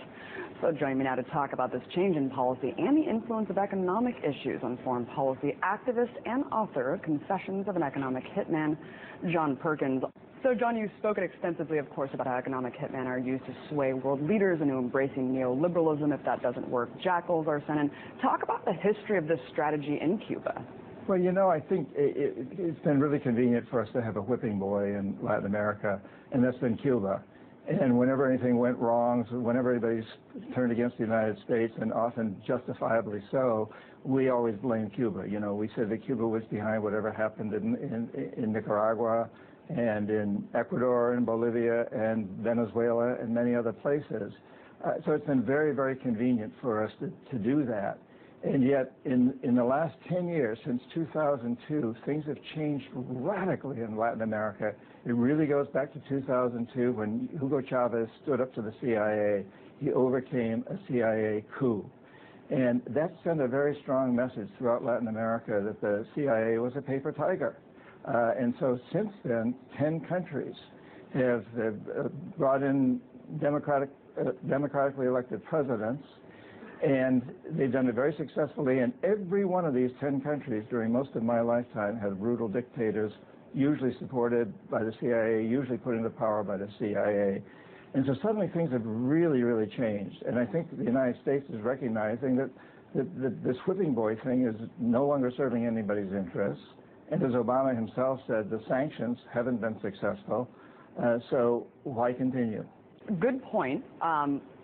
So joining me now to talk about this change in policy and the influence of economic issues on foreign policy, activist and author of Confessions of an Economic Hitman, John Perkins. So, John, you've spoken extensively, of course, about how economic hitmen are used to sway world leaders into embracing neoliberalism. If that doesn't work, jackals are sent in. Talk about the history of this strategy in Cuba. Well, you know, I think it's been really convenient for us to have a whipping boy in Latin America, and that's been Cuba. And whenever anything went wrong, so whenever everybody's turned against the United States, and often justifiably so, we always blame Cuba. You know, we said that Cuba was behind whatever happened in Nicaragua, and in Ecuador and Bolivia and Venezuela and many other places. So it's been very, very convenient for us to do that. And yet, in the last 10 years, since 2002, things have changed radically in Latin America. It really goes back to 2002 when Hugo Chavez stood up to the CIA. He overcame a CIA coup. And that sent a very strong message throughout Latin America that the CIA was a paper tiger. And so since then, 10 countries have brought in democratically elected presidents, and they've done it very successfully. And every one of these 10 countries during most of my lifetime had brutal dictators, usually supported by the CIA, usually put into power by the CIA. And so suddenly things have really, really changed. And I think the United States is recognizing that this whipping boy thing is no longer serving anybody's interests. And as Obama himself said, the sanctions haven't been successful, so why continue? Good point.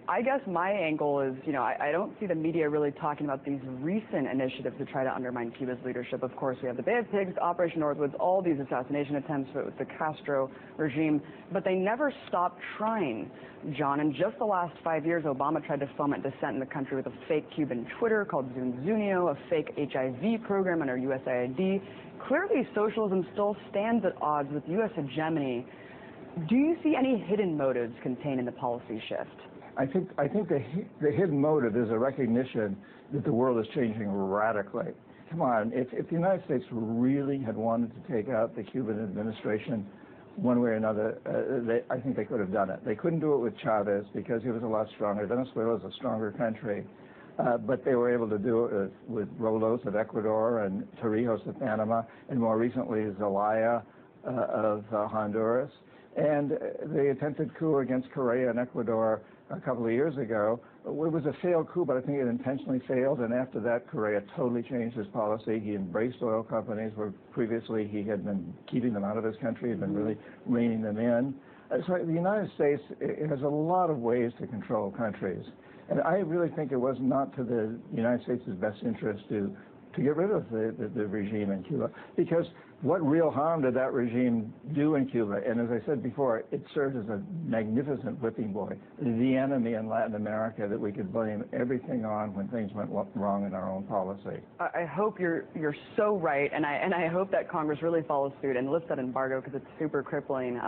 I guess my angle is, you know, I don't see the media really talking about these recent initiatives to try to undermine Cuba's leadership. Of course, we have the Bay of Pigs, Operation Northwoods, all these assassination attempts with the Castro regime, but they never stopped trying, John. In just the last 5 years, Obama tried to foment dissent in the country with a fake Cuban Twitter called Zunzunio, a fake HIV program under USAID. Clearly, socialism still stands at odds with U.S. hegemony. Do you see any hidden motives contained in the policy shift? I think the hidden motive is a recognition that the world is changing radically. Come on, if the United States really had wanted to take out the Cuban administration one way or another, I think they could have done it. They couldn't do it with Chavez because he was a lot stronger. Venezuela is a stronger country. But they were able to do it with Rolos of Ecuador and Torrijos of Panama, and more recently Zelaya of Honduras. And the attempted coup against Correa and Ecuador a couple of years ago, it was a failed coup, but I think it intentionally failed. And after that, Correa totally changed his policy. He embraced oil companies where previously he had been keeping them out of his country, had been really reining them in. So the United States has a lot of ways to control countries. And I really think it was not to the United States' best interest to get rid of the regime in Cuba, because what real harm did that regime do in Cuba? And as I said before, it served as a magnificent whipping boy, the enemy in Latin America that we could blame everything on when things went wrong in our own policy. I hope you're so right, and I hope that Congress really follows suit and lifts that embargo because it's super crippling.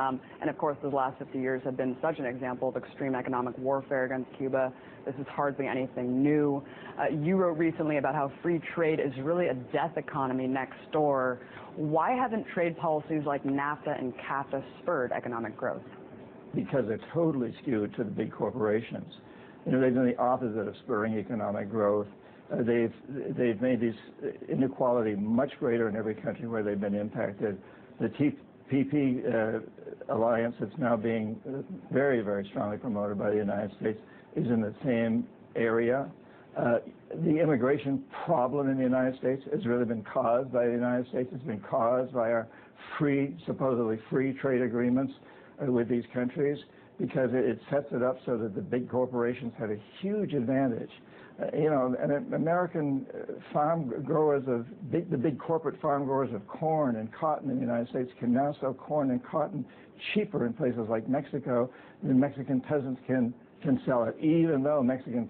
And of course, the last 50 years have been such an example of extreme economic warfare against Cuba. This is hardly anything new. You wrote recently about how free trade is really a death economy next door. Why haven't trade policies like NAFTA and CAFTA spurred economic growth? Because they're totally skewed to the big corporations. You know, they've done the opposite of spurring economic growth. They've made this inequality much greater in every country where they've been impacted. The TPP alliance that's now being very, very strongly promoted by the United States is in the same area. The immigration problem in the United States has really been caused by the United States. It's been caused by our supposedly free trade agreements with these countries, because it sets it up so that the big corporations have a huge advantage. You know, and American farm growers the big corporate farm growers of corn and cotton in the United States can now sell corn and cotton cheaper in places like Mexico than Mexican peasants can sell it, even though Mexican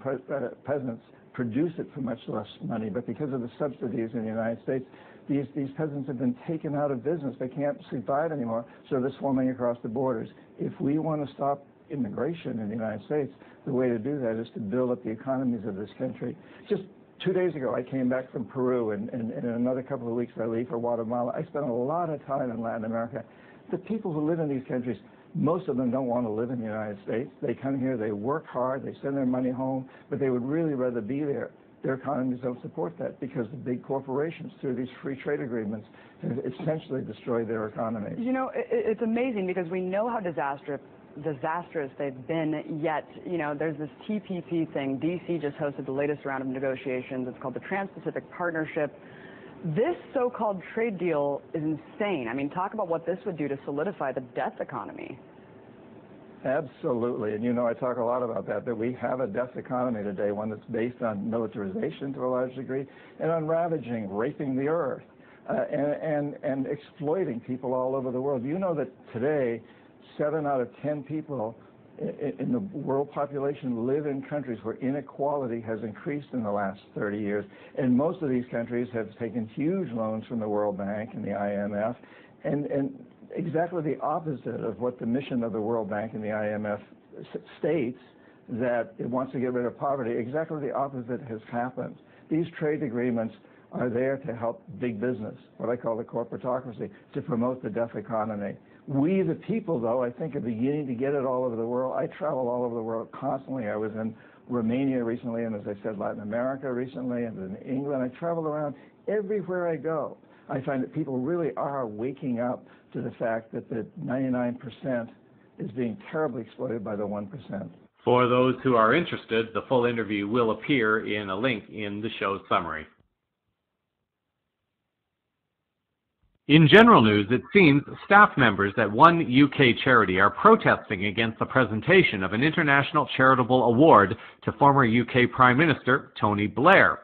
peasants produce it for much less money. But because of the subsidies in the United States, these peasants have been taken out of business. They can't survive anymore, so they're swarming across the borders. If we want to stop immigration in the United States, the way to do that is to build up the economies of this country. Just 2 days ago, I came back from Peru, and in another couple of weeks, I leave for Guatemala. I spent a lot of time in Latin America. The people who live in these countries, most of them don't want to live in the United States. They come here, they work hard, they send their money home, but they would really rather be there. Their economies don't support that because the big corporations, through these free trade agreements, have essentially destroyed their economies. You know, it's amazing because we know how disastrous they've been, yet, you know, there's this TPP thing. D.C. just hosted the latest round of negotiations. It's called the Trans-Pacific Partnership. This so-called trade deal is insane. I mean, talk about what this would do to solidify the death economy. Absolutely, and you know, I talk a lot about that we have a death economy today, one that's based on militarization to a large degree, and on ravaging, raping the earth, and exploiting people all over the world. You know that today, 7 out of 10 people in the world population live in countries where inequality has increased in the last 30 years, and most of these countries have taken huge loans from the World Bank and the IMF, and exactly the opposite of what the mission of the World Bank and the IMF states, that it wants to get rid of poverty. Exactly the opposite has happened. These trade agreements are there to help big business, what I call the corporatocracy, to promote the death economy. We, the people, though, I think are beginning to get it all over the world. I travel all over the world constantly. I was in Romania recently, and as I said, Latin America recently, and in England. I travel around everywhere I go. I find that people really are waking up to the fact that the 99% is being terribly exploited by the 1%. For those who are interested, the full interview will appear in a link in the show's summary. In general news, it seems staff members at one UK charity are protesting against the presentation of an international charitable award to former UK Prime Minister Tony Blair.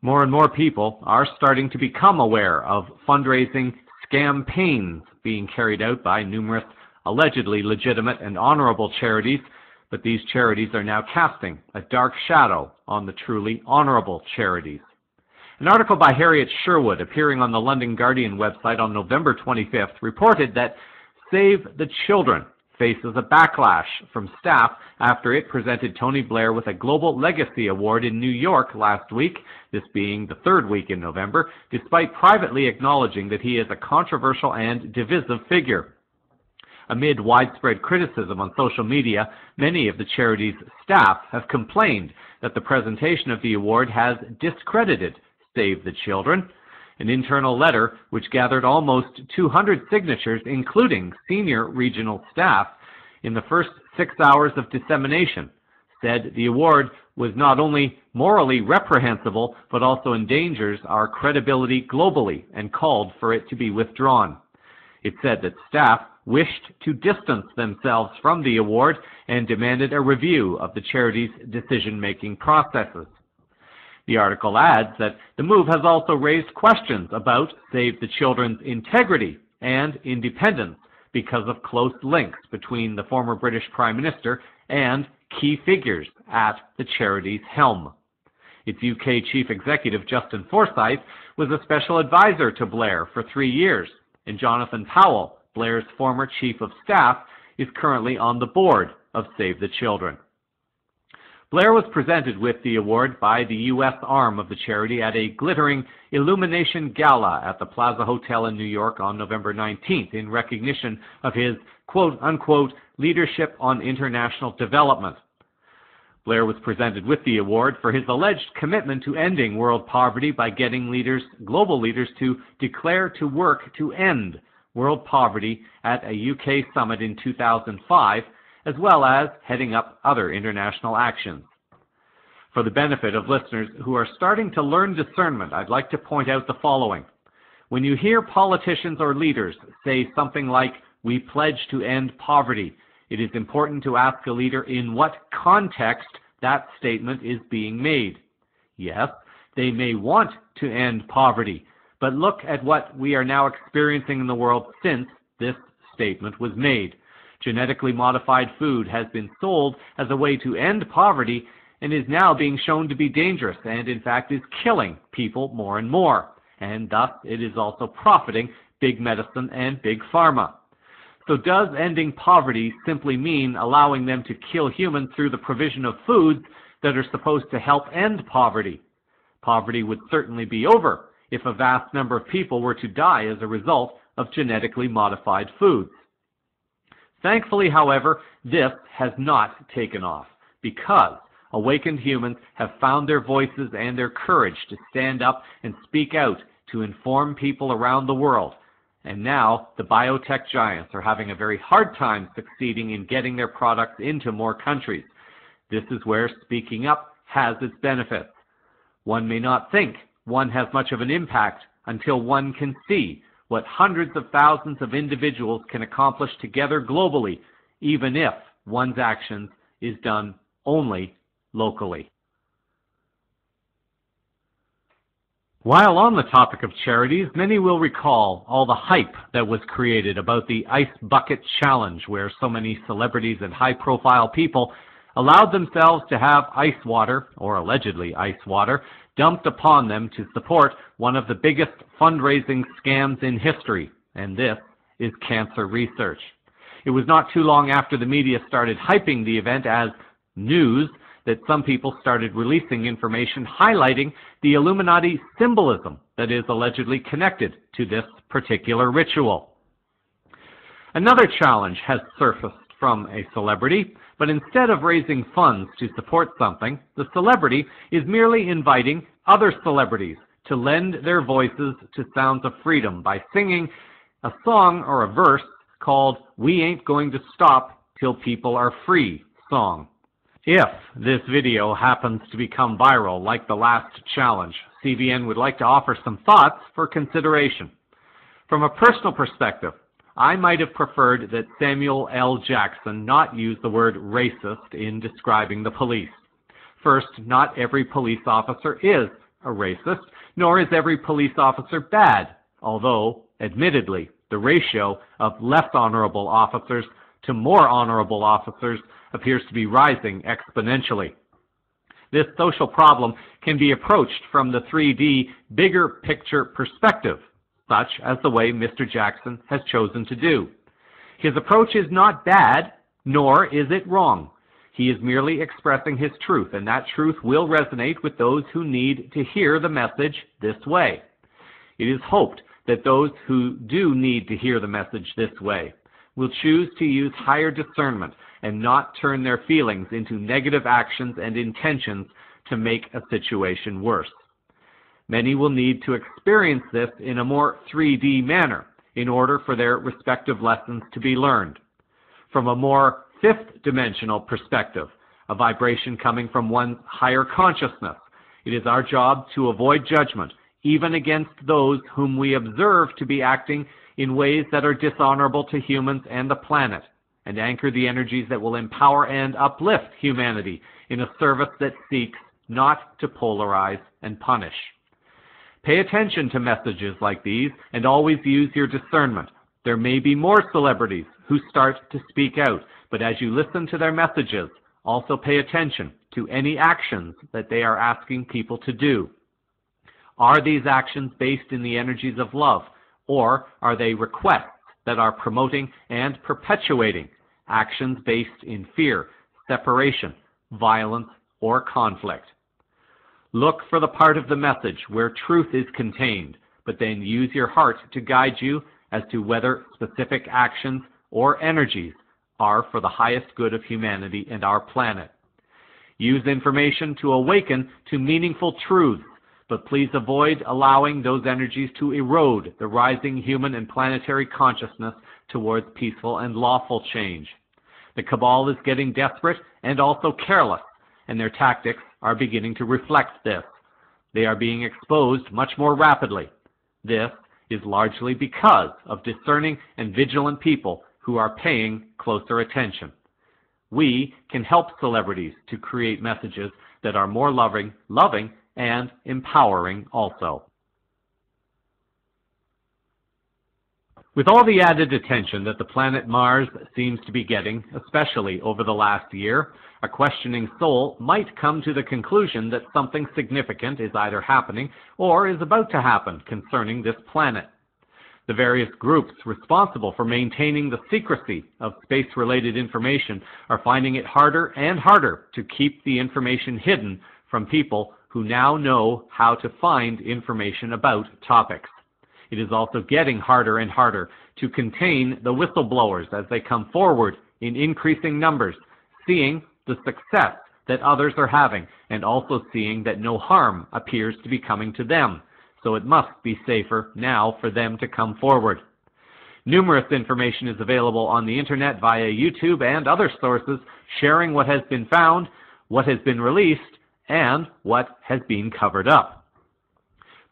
More and more people are starting to become aware of fundraising campaigns being carried out by numerous allegedly legitimate and honorable charities, but these charities are now casting a dark shadow on the truly honorable charities. An article by Harriet Sherwood appearing on the London Guardian website on November 25th reported that Save the Children faces a backlash from staff after it presented Tony Blair with a Global Legacy Award in New York last week, this being the third week in November, despite privately acknowledging that he is a controversial and divisive figure. Amid widespread criticism on social media, many of the charity's staff have complained that the presentation of the award has discredited Save the Children. An internal letter, which gathered almost 200 signatures, including senior regional staff, in the first 6 hours of dissemination, said the award was not only morally reprehensible, but also endangers our credibility globally, and called for it to be withdrawn. It said that staff wished to distance themselves from the award and demanded a review of the charity's decision-making processes. The article adds that the move has also raised questions about Save the Children's integrity and independence because of close links between the former British Prime Minister and key figures at the charity's helm. Its UK Chief Executive, Justin Forsyth, was a special advisor to Blair for 3 years, and Jonathan Powell, Blair's former Chief of Staff, is currently on the board of Save the Children. Blair was presented with the award by the U.S. arm of the charity at a glittering illumination gala at the Plaza Hotel in New York on November 19th in recognition of his quote-unquote leadership on international development. Blair was presented with the award for his alleged commitment to ending world poverty by getting global leaders to declare to work to end world poverty at a UK summit in 2005, as well as heading up other international actions. For the benefit of listeners who are starting to learn discernment, I'd like to point out the following. When you hear politicians or leaders say something like, "We pledge to end poverty," it is important to ask a leader in what context that statement is being made. Yes, they may want to end poverty, but look at what we are now experiencing in the world since this statement was made. Genetically modified food has been sold as a way to end poverty and is now being shown to be dangerous and, in fact, is killing people more and more. And thus, it is also profiting big medicine and big pharma. So does ending poverty simply mean allowing them to kill humans through the provision of foods that are supposed to help end poverty? Poverty would certainly be over if a vast number of people were to die as a result of genetically modified foods. Thankfully, however, this has not taken off because awakened humans have found their voices and their courage to stand up and speak out to inform people around the world. And now the biotech giants are having a very hard time succeeding in getting their products into more countries. This is where speaking up has its benefits. One may not think one has much of an impact until one can see what hundreds of thousands of individuals can accomplish together globally, even if one's actions is done only locally. While on the topic of charities, many will recall all the hype that was created about the Ice Bucket Challenge, where so many celebrities and high-profile people allowed themselves to have ice water, or allegedly ice water, dumped upon them to support one of the biggest fundraising scams in history, and this is cancer research. It was not too long after the media started hyping the event as news that some people started releasing information highlighting the Illuminati symbolism that is allegedly connected to this particular ritual. Another challenge has surfaced from a celebrity, but instead of raising funds to support something, the celebrity is merely inviting other celebrities to lend their voices to Sounds of Freedom by singing a song or a verse called "We Ain't Going to Stop Till People Are Free" song. If this video happens to become viral like the last challenge, CVN would like to offer some thoughts for consideration. From a personal perspective, I might have preferred that Samuel L. Jackson not use the word racist in describing the police. First, not every police officer is a racist, nor is every police officer bad, although, admittedly, the ratio of less honorable officers to more honorable officers appears to be rising exponentially. This social problem can be approached from the 3D bigger picture perspective, such as the way Mr. Jackson has chosen to do. His approach is not bad, nor is it wrong. He is merely expressing his truth, and that truth will resonate with those who need to hear the message this way. It is hoped that those who do need to hear the message this way will choose to use higher discernment and not turn their feelings into negative actions and intentions to make a situation worse. Many will need to experience this in a more 3D manner in order for their respective lessons to be learned. From a more fifth-dimensional perspective, a vibration coming from one's higher consciousness, it is our job to avoid judgment, even against those whom we observe to be acting in ways that are dishonorable to humans and the planet, and anchor the energies that will empower and uplift humanity in a service that seeks not to polarize and punish. Pay attention to messages like these and always use your discernment. There may be more celebrities who start to speak out, but as you listen to their messages, also pay attention to any actions that they are asking people to do. Are these actions based in the energies of love, or are they requests that are promoting and perpetuating actions based in fear, separation, violence, or conflict? Look for the part of the message where truth is contained, but then use your heart to guide you as to whether specific actions or energies are for the highest good of humanity and our planet. Use information to awaken to meaningful truths, but please avoid allowing those energies to erode the rising human and planetary consciousness towards peaceful and lawful change. The cabal is getting desperate and also careless, and their tactics are beginning to reflect this. They are being exposed much more rapidly. This is largely because of discerning and vigilant people who are paying closer attention. We can help celebrities to create messages that are more loving, and empowering also. With all the added attention that the planet Mars seems to be getting, especially over the last year, a questioning soul might come to the conclusion that something significant is either happening or is about to happen concerning this planet. The various groups responsible for maintaining the secrecy of space-related information are finding it harder and harder to keep the information hidden from people who now know how to find information about topics. It is also getting harder and harder to contain the whistleblowers as they come forward in increasing numbers, seeing the success that others are having and also seeing that no harm appears to be coming to them. So it must be safer now for them to come forward. Numerous information is available on the internet via YouTube and other sources sharing what has been found, what has been released, and what has been covered up.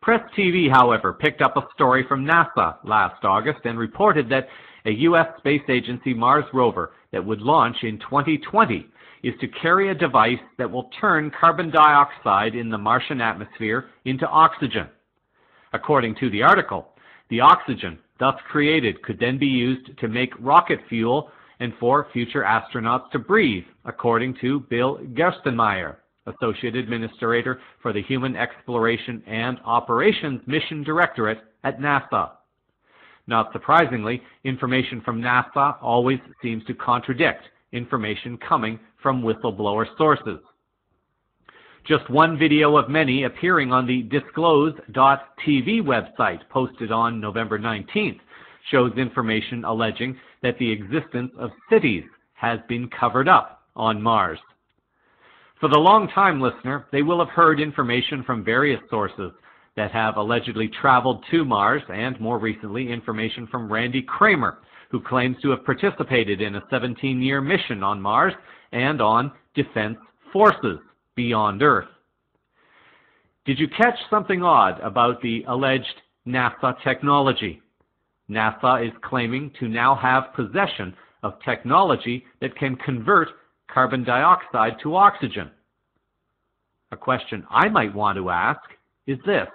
Press TV, however, picked up a story from NASA last August and reported that a U.S. space agency Mars rover that would launch in 2020 is to carry a device that will turn carbon dioxide in the Martian atmosphere into oxygen. According to the article, the oxygen thus created could then be used to make rocket fuel and for future astronauts to breathe, according to Bill Gerstenmaier, Associate Administrator for the Human Exploration and Operations Mission Directorate at NASA. Not surprisingly, information from NASA always seems to contradict information coming from whistleblower sources. Just one video of many appearing on the disclose.tv website posted on November 19th shows information alleging that the existence of cities has been covered up on Mars. For the long-time listener, they will have heard information from various sources that have allegedly traveled to Mars, and more recently information from Randy Kramer, who claims to have participated in a 17-year mission on Mars and on defense forces beyond Earth. Did you catch something odd about the alleged NASA technology? NASA is claiming to now have possession of technology that can convert carbon dioxide to oxygen. A question I might want to ask is this: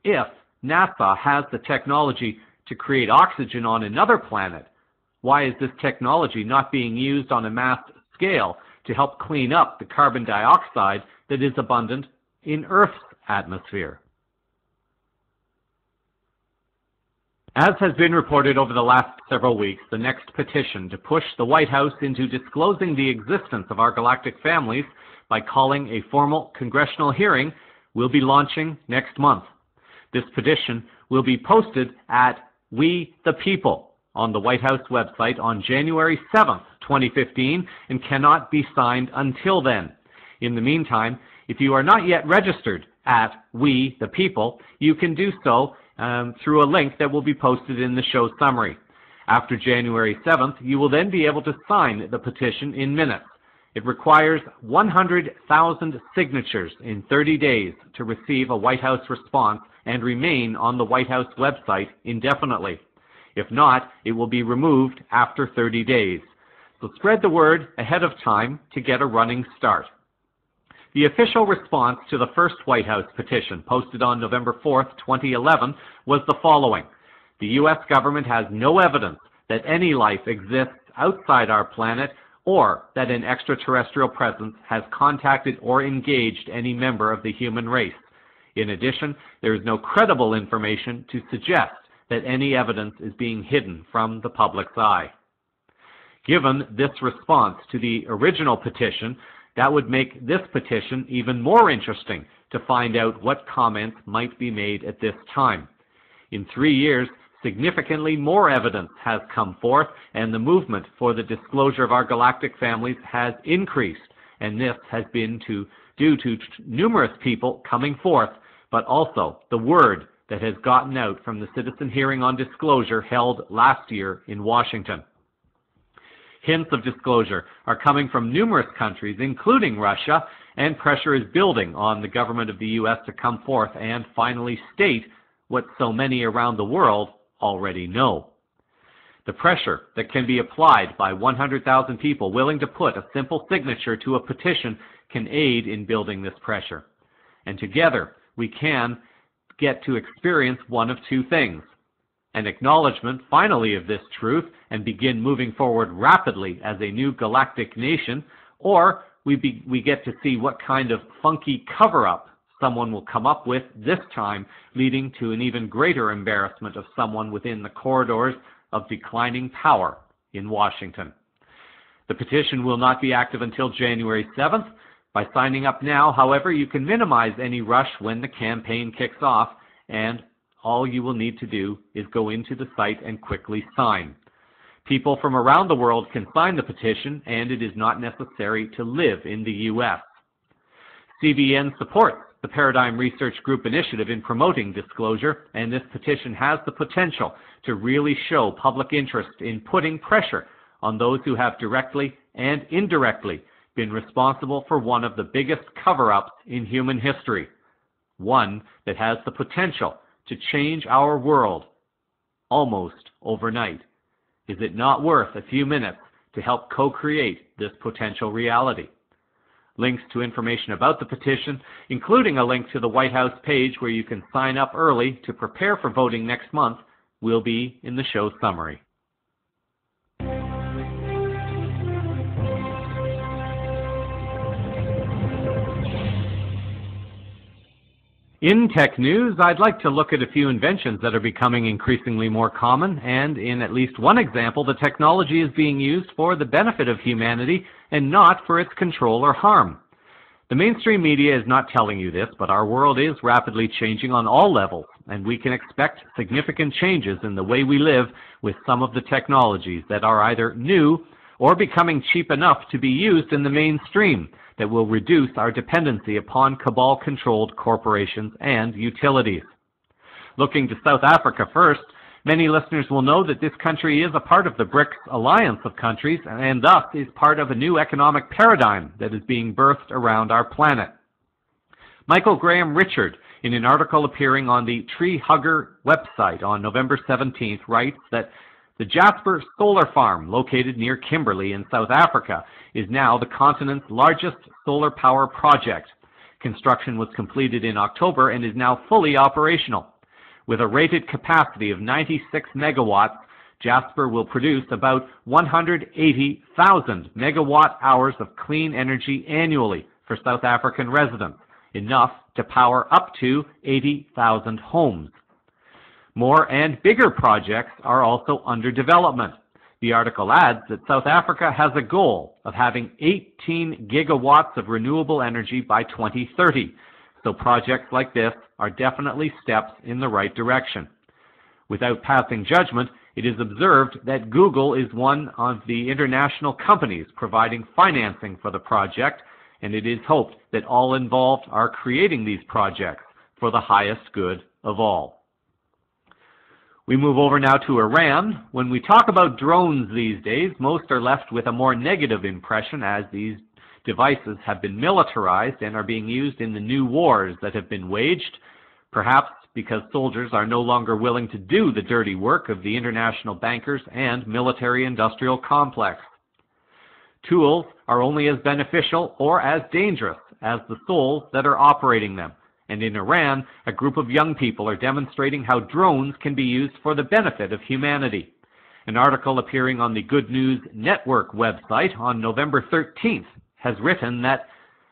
if NASA has the technology to create oxygen on another planet, why is this technology not being used on a mass scale to help clean up the carbon dioxide that is abundant in Earth's atmosphere? As has been reported over the last several weeks, the next petition to push the White House into disclosing the existence of our galactic families by calling a formal congressional hearing will be launching next month. This petition will be posted at We the People on the White House website on January 7th, 2015, and cannot be signed until then. In the meantime, if you are not yet registered at We the People, you can do so through a link that will be posted in the show summary. After January 7th, you will then be able to sign the petition in minutes. It requires 100,000 signatures in 30 days to receive a White House response and remain on the White House website indefinitely. If not, it will be removed after 30 days. So spread the word ahead of time to get a running start. The official response to the first White House petition, posted on November 4th, 2011, was the following: the U.S. government has no evidence that any life exists outside our planet or that an extraterrestrial presence has contacted or engaged any member of the human race. In addition, there is no credible information to suggest that any evidence is being hidden from the public's eye. Given this response to the original petition, that would make this petition even more interesting to find out what comments might be made at this time. In 3 years, significantly more evidence has come forth, and the movement for the disclosure of our galactic families has increased, and this has been due to numerous people coming forth, but also the word that has gotten out from the citizen hearing on disclosure held last year in Washington. Hints of disclosure are coming from numerous countries, including Russia, and pressure is building on the government of the U.S. to come forth and finally state what so many around the world already know. The pressure that can be applied by 100,000 people willing to put a simple signature to a petition can aid in building this pressure. And together we can get to experience one of two things: an acknowledgement finally of this truth and begin moving forward rapidly as a new galactic nation, or we get to see what kind of funky cover-up someone will come up with this time, leading to an even greater embarrassment of someone within the corridors of declining power in Washington. The petition will not be active until January 7th, By signing up now, however, you can minimize any rush when the campaign kicks off, and all you will need to do is go into the site and quickly sign. People from around the world can sign the petition, and it is not necessary to live in the U.S. CVN supports the Paradigm Research Group initiative in promoting disclosure, and this petition has the potential to really show public interest in putting pressure on those who have directly and indirectly been responsible for one of the biggest cover-ups in human history, one that has the potential to change our world almost overnight. Is it not worth a few minutes to help co-create this potential reality? Links to information about the petition, including a link to the White House page where you can sign up early to prepare for voting next month, will be in the show summary. In tech news, I'd like to look at a few inventions that are becoming increasingly more common, and in at least one example, the technology is being used for the benefit of humanity and not for its control or harm. The mainstream media is not telling you this, but our world is rapidly changing on all levels, and we can expect significant changes in the way we live with some of the technologies that are either new or becoming cheap enough to be used in the mainstream, that will reduce our dependency upon cabal-controlled corporations and utilities. Looking to South Africa first, many listeners will know that this country is a part of the BRICS alliance of countries and thus is part of a new economic paradigm that is being birthed around our planet. Michael Graham Richard, in an article appearing on the Tree Hugger website on November 17th, writes that the Jasper Solar Farm, located near Kimberley in South Africa, is now the continent's largest solar power project. Construction was completed in October and is now fully operational. With a rated capacity of 96 megawatts, Jasper will produce about 180,000 megawatt hours of clean energy annually for South African residents, enough to power up to 80,000 homes. More and bigger projects are also under development. The article adds that South Africa has a goal of having 18 gigawatts of renewable energy by 2030, so projects like this are definitely steps in the right direction. Without passing judgment, it is observed that Google is one of the international companies providing financing for the project, and it is hoped that all involved are creating these projects for the highest good of all. We move over now to Iran. When we talk about drones these days, most are left with a more negative impression, as these devices have been militarized and are being used in the new wars that have been waged, perhaps because soldiers are no longer willing to do the dirty work of the international bankers and military-industrial complex. Tools are only as beneficial or as dangerous as the souls that are operating them. And in Iran, a group of young people are demonstrating how drones can be used for the benefit of humanity. An article appearing on the Good News Network website on November 13th has written that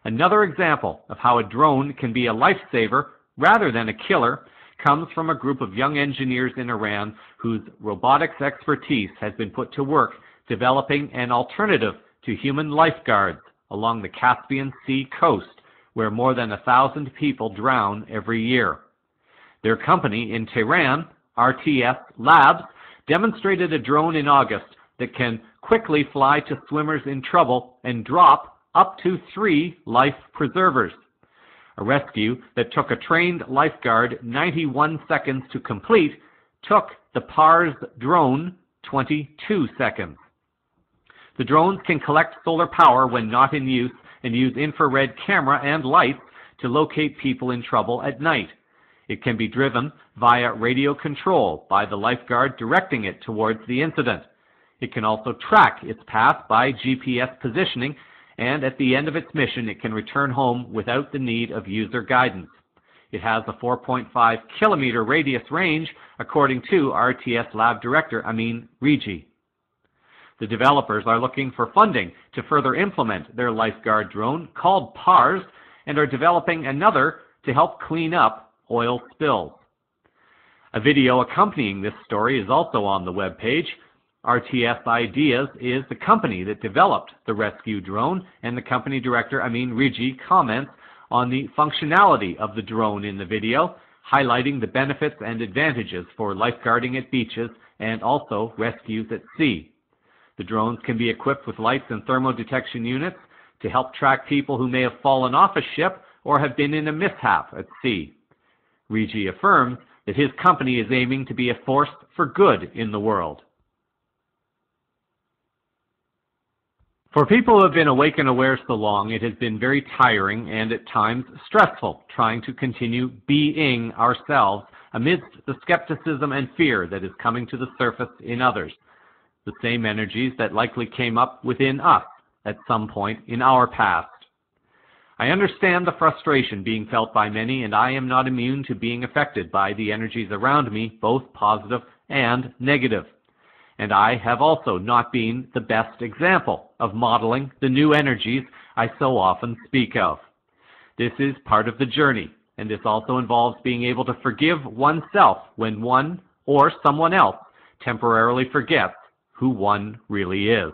another example of how a drone can be a lifesaver rather than a killer comes from a group of young engineers in Iran whose robotics expertise has been put to work developing an alternative to human lifeguards along the Caspian Sea coast, where more than 1,000 people drown every year. Their company in Tehran, RTS Labs, demonstrated a drone in August that can quickly fly to swimmers in trouble and drop up to 3 life preservers. A rescue that took a trained lifeguard 91 seconds to complete took the PARS drone 22 seconds. The drones can collect solar power when not in use and use infrared camera and lights to locate people in trouble at night. It can be driven via radio control by the lifeguard directing it towards the incident. It can also track its path by GPS positioning, and at the end of its mission it can return home without the need of user guidance. It has a 4.5 kilometer radius range, according to RTS Lab Director Amin Riji. The developers are looking for funding to further implement their lifeguard drone called PARS and are developing another to help clean up oil spills. A video accompanying this story is also on the webpage. RTS Ideas is the company that developed the rescue drone, and the company director, Amin Riji, comments on the functionality of the drone in the video, highlighting the benefits and advantages for lifeguarding at beaches and also rescues at sea. The drones can be equipped with lights and thermal detection units to help track people who may have fallen off a ship or have been in a mishap at sea. Riji affirms that his company is aiming to be a force for good in the world. For people who have been awake and aware so long, it has been very tiring and at times stressful trying to continue being ourselves amidst the skepticism and fear that is coming to the surface in others, the same energies that likely came up within us at some point in our past. I understand the frustration being felt by many, and I am not immune to being affected by the energies around me, both positive and negative. And I have also not been the best example of modeling the new energies I so often speak of. This is part of the journey, and this also involves being able to forgive oneself when one or someone else temporarily forgets who one really is.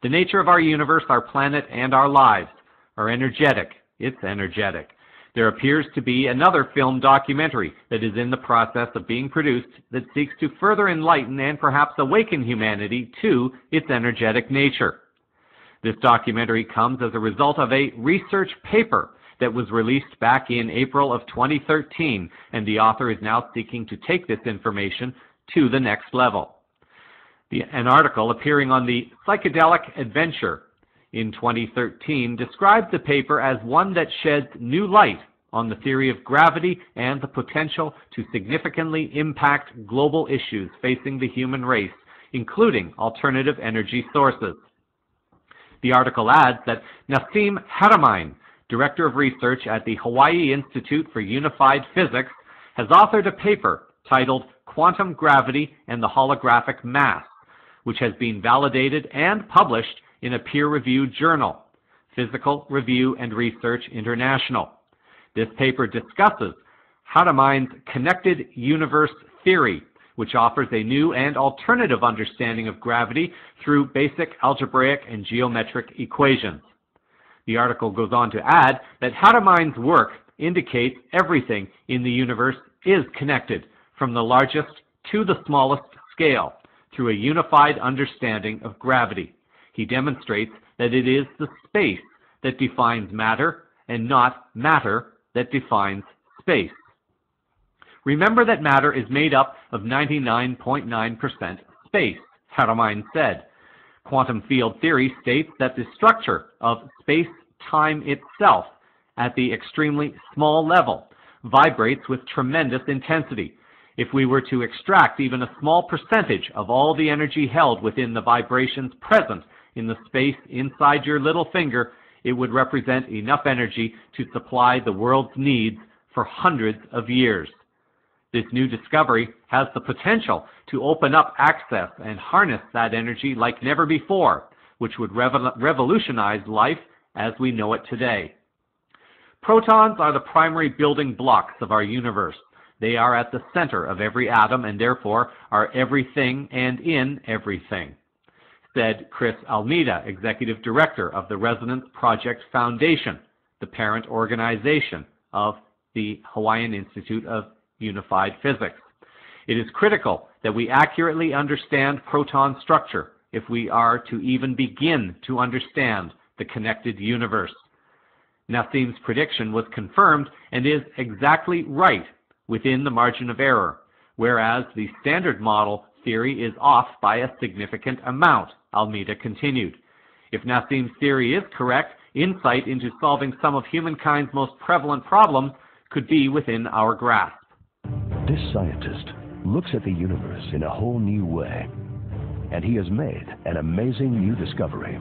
The nature of our universe, our planet, and our lives are energetic. It's energetic. There appears to be another film documentary that is in the process of being produced that seeks to further enlighten and perhaps awaken humanity to its energetic nature. This documentary comes as a result of a research paper that was released back in April of 2013, and the author is now seeking to take this information to the next level. An article appearing on the Psychedelic Adventure in 2013 described the paper as one that sheds new light on the theory of gravity and the potential to significantly impact global issues facing the human race, including alternative energy sources. The article adds that Nassim Haramein, Director of Research at the Hawaii Institute for Unified Physics, has authored a paper titled Quantum Gravity and the Holographic Mass, which has been validated and published in a peer-reviewed journal, Physical Review and Research International. This paper discusses Haramein's connected universe theory, which offers a new and alternative understanding of gravity through basic algebraic and geometric equations. The article goes on to add that Haramein's work indicates everything in the universe is connected, from the largest to the smallest scale, through a unified understanding of gravity. He demonstrates that it is the space that defines matter and not matter that defines space. Remember that matter is made up of 99.9% space, Haramein said. Quantum field theory states that the structure of space-time itself at the extremely small level vibrates with tremendous intensity. If we were to extract even a small percentage of all the energy held within the vibrations present in the space inside your little finger, it would represent enough energy to supply the world's needs for hundreds of years. This new discovery has the potential to open up access and harness that energy like never before, which would revolutionize life as we know it today. Protons are the primary building blocks of our universe. They are at the center of every atom and therefore are everything and in everything, said Chris Almeida, Executive Director of the Resonance Project Foundation, the parent organization of the Hawaiian Institute of Unified Physics. It is critical that we accurately understand proton structure if we are to even begin to understand the connected universe. Nassim's prediction was confirmed and is exactly right within the margin of error, whereas the standard model theory is off by a significant amount, Almeida continued. If Nassim's theory is correct, insight into solving some of humankind's most prevalent problems could be within our grasp. This scientist looks at the universe in a whole new way, and he has made an amazing new discovery.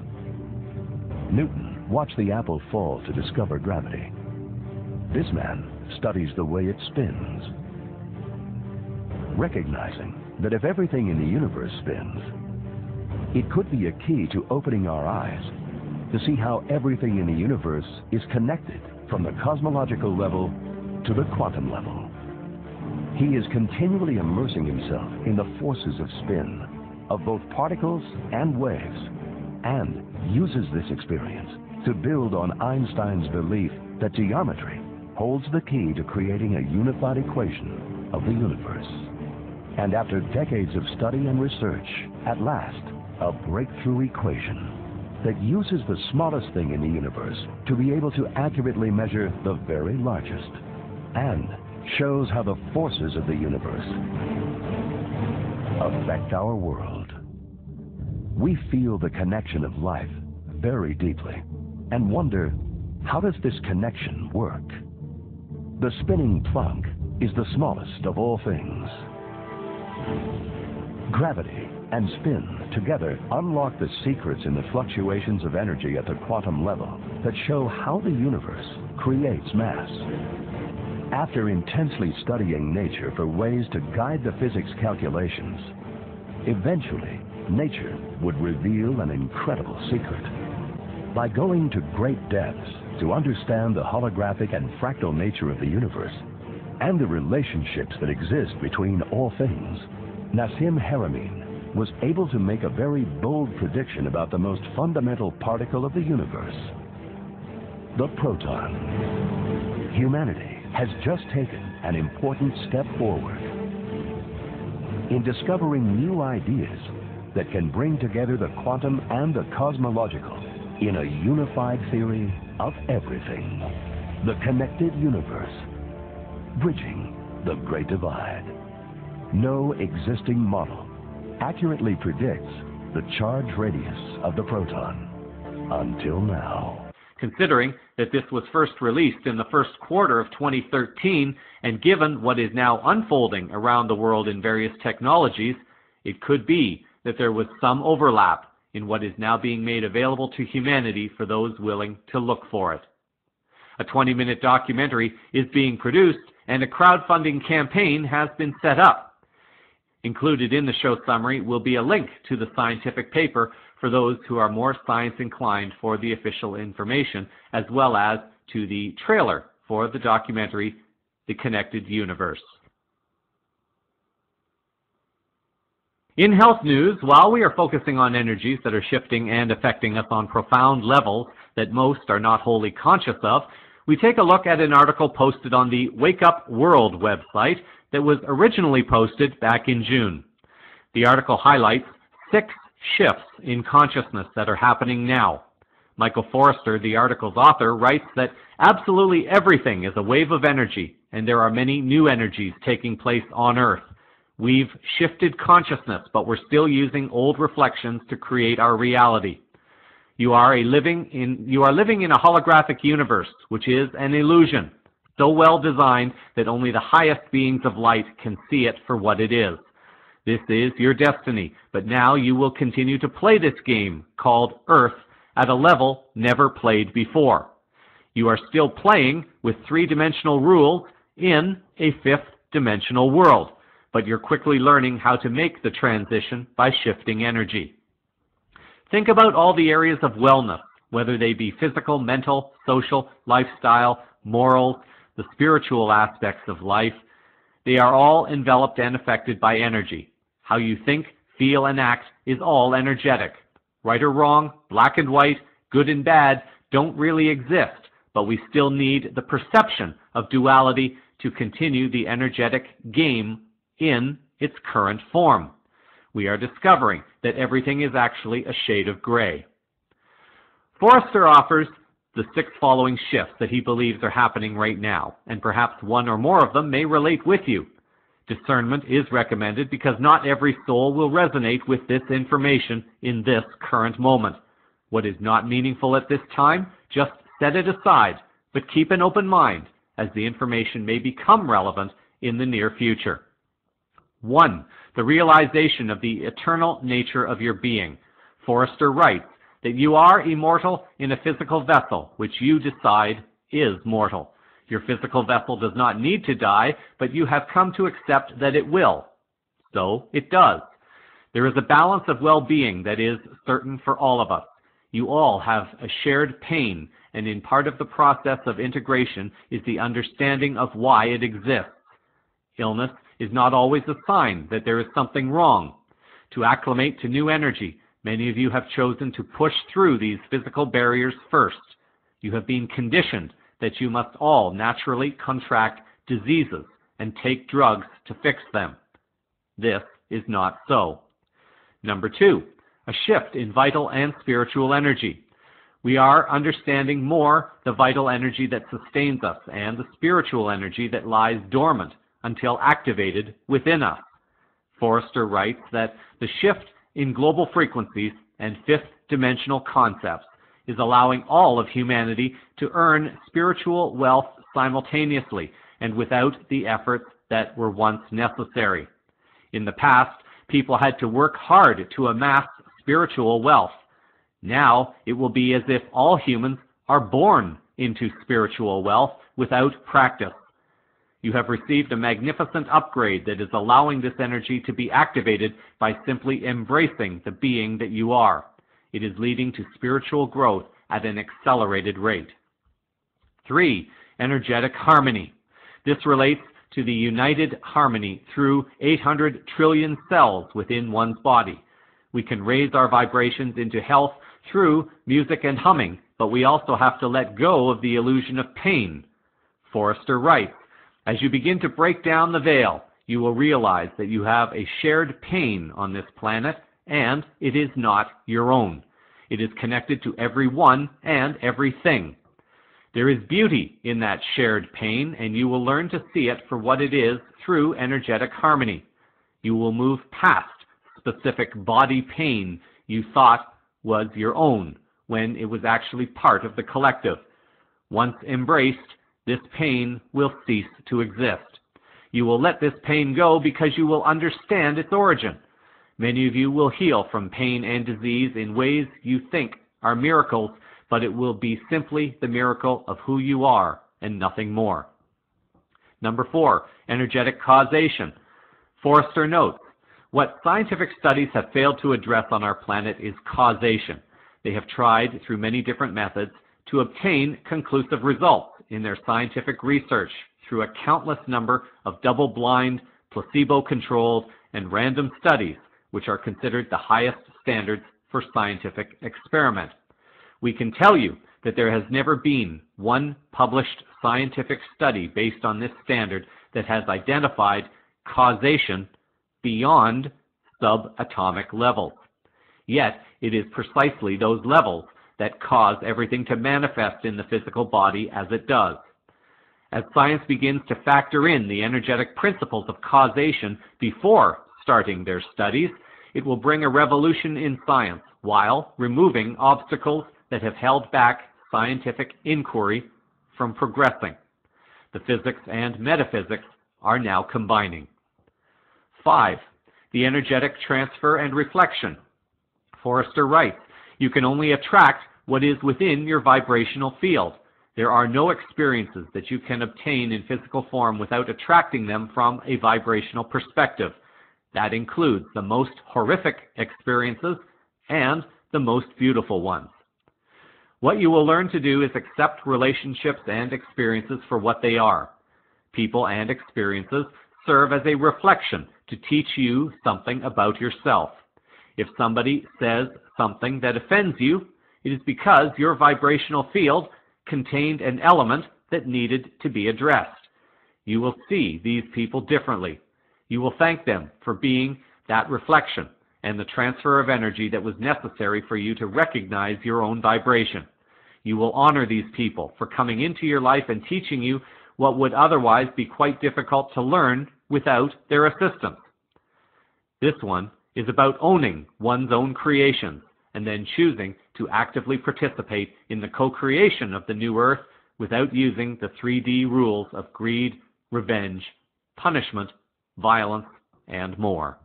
Newton watched the apple fall to discover gravity. This man studies the way it spins, recognizing that if everything in the universe spins, it could be a key to opening our eyes to see how everything in the universe is connected from the cosmological level to the quantum level. He is continually immersing himself in the forces of spin, of both particles and waves, and uses this experience to build on Einstein's belief that geometry holds the key to creating a unified equation of the universe. And after decades of study and research, at last, a breakthrough equation that uses the smallest thing in the universe to be able to accurately measure the very largest, and shows how the forces of the universe affect our world. We feel the connection of life very deeply and wonder, how does this connection work? The spinning plunk is the smallest of all things. Gravity and spin together unlock the secrets in the fluctuations of energy at the quantum level that show how the universe creates mass. After intensely studying nature for ways to guide the physics calculations, eventually nature would reveal an incredible secret. By going to great depths to understand the holographic and fractal nature of the universe and the relationships that exist between all things, Nassim Haramein was able to make a very bold prediction about the most fundamental particle of the universe, the proton. Humanity has just taken an important step forward in discovering new ideas that can bring together the quantum and the cosmological in a unified theory of everything, the connected universe, bridging the Great Divide. No existing model accurately predicts the charge radius of the proton until now. Considering that this was first released in the first quarter of 2013, and given what is now unfolding around the world in various technologies, it could be that there was some overlap in what is now being made available to humanity for those willing to look for it. A 20-minute documentary is being produced, and a crowdfunding campaign has been set up. Included in the show summary will be a link to the scientific paper for those who are more science inclined for the official information, as well as to the trailer for the documentary, The Connected Universe. In health news, while we are focusing on energies that are shifting and affecting us on profound levels that most are not wholly conscious of, we take a look at an article posted on the Wake Up World website that was originally posted back in June. The article highlights 6 shifts in consciousness that are happening now. Michael Forrester, the article's author, writes that absolutely everything is a wave of energy, and there are many new energies taking place on Earth. We've shifted consciousness, but we're still using old reflections to create our reality. You are living in a holographic universe, which is an illusion, so well designed that only the highest beings of light can see it for what it is. This is your destiny, but now you will continue to play this game called Earth at a level never played before. You are still playing with 3-dimensional rules in a 5th-dimensional world, but you're quickly learning how to make the transition by shifting energy. Think about all the areas of wellness, whether they be physical, mental, social, lifestyle, morals, the spiritual aspects of life. They are all enveloped and affected by energy. How you think, feel, and act is all energetic. Right or wrong, black and white, good and bad don't really exist, but we still need the perception of duality to continue the energetic game in its current form. We are discovering that everything is actually a shade of gray. Forrester offers the 6 following shifts that he believes are happening right now, and perhaps one or more of them may relate with you. Discernment is recommended because not every soul will resonate with this information in this current moment. What is not meaningful at this time, just set it aside, but keep an open mind, as the information may become relevant in the near future. 1. The realization of the eternal nature of your being. Forrester writes that you are immortal in a physical vessel, which you decide is mortal. Your physical vessel does not need to die, but you have come to accept that it will. So it does. There is a balance of well-being that is certain for all of us. You all have a shared pain, and in part of the process of integration is the understanding of why it exists. Illness is not always a sign that there is something wrong. To acclimate to new energy, many of you have chosen to push through these physical barriers first. You have been conditioned that you must all naturally contract diseases and take drugs to fix them. This is not so. Number 2, a shift in vital and spiritual energy. We are understanding more the vital energy that sustains us and the spiritual energy that lies dormant until activated within us. Forrester writes that the shift in global frequencies and fifth-dimensional concepts is allowing all of humanity to earn spiritual wealth simultaneously and without the efforts that were once necessary. In the past, people had to work hard to amass spiritual wealth. Now it will be as if all humans are born into spiritual wealth without practice. You have received a magnificent upgrade that is allowing this energy to be activated by simply embracing the being that you are. It is leading to spiritual growth at an accelerated rate. 3, energetic harmony. This relates to the united harmony through 800 trillion cells within one's body. We can raise our vibrations into health through music and humming, but we also have to let go of the illusion of pain. Forrester writes, as you begin to break down the veil, you will realize that you have a shared pain on this planet, and it is not your own. It is connected to everyone and everything. There is beauty in that shared pain, and you will learn to see it for what it is through energetic harmony. You will move past specific body pain you thought was your own when it was actually part of the collective. Once embraced, this pain will cease to exist. You will let this pain go because you will understand its origin. Many of you will heal from pain and disease in ways you think are miracles, but it will be simply the miracle of who you are and nothing more. Number 4, energetic causation. Forrester notes, what scientific studies have failed to address on our planet is causation. They have tried through many different methods to obtain conclusive results in their scientific research through a countless number of double-blind, placebo-controlled, and random studies, which are considered the highest standards for scientific experiment. We can tell you that there has never been one published scientific study based on this standard that has identified causation beyond subatomic levels. Yet, it is precisely those levels that cause everything to manifest in the physical body as it does. As science begins to factor in the energetic principles of causation before starting their studies, it will bring a revolution in science while removing obstacles that have held back scientific inquiry from progressing. The physics and metaphysics are now combining. 5, the energetic transfer and reflection. Forrester writes, you can only attract what is within your vibrational field. There are no experiences that you can obtain in physical form without attracting them from a vibrational perspective. That includes the most horrific experiences and the most beautiful ones. What you will learn to do is accept relationships and experiences for what they are. People and experiences serve as a reflection to teach you something about yourself. If somebody says something that offends you, it is because your vibrational field contained an element that needed to be addressed. You will see these people differently. You will thank them for being that reflection and the transfer of energy that was necessary for you to recognize your own vibration. You will honor these people for coming into your life and teaching you what would otherwise be quite difficult to learn without their assistance. This one is about owning one's own creations and then choosing to actively participate in the co-creation of the new earth without using the 3D rules of greed, revenge, punishment, violence, and more.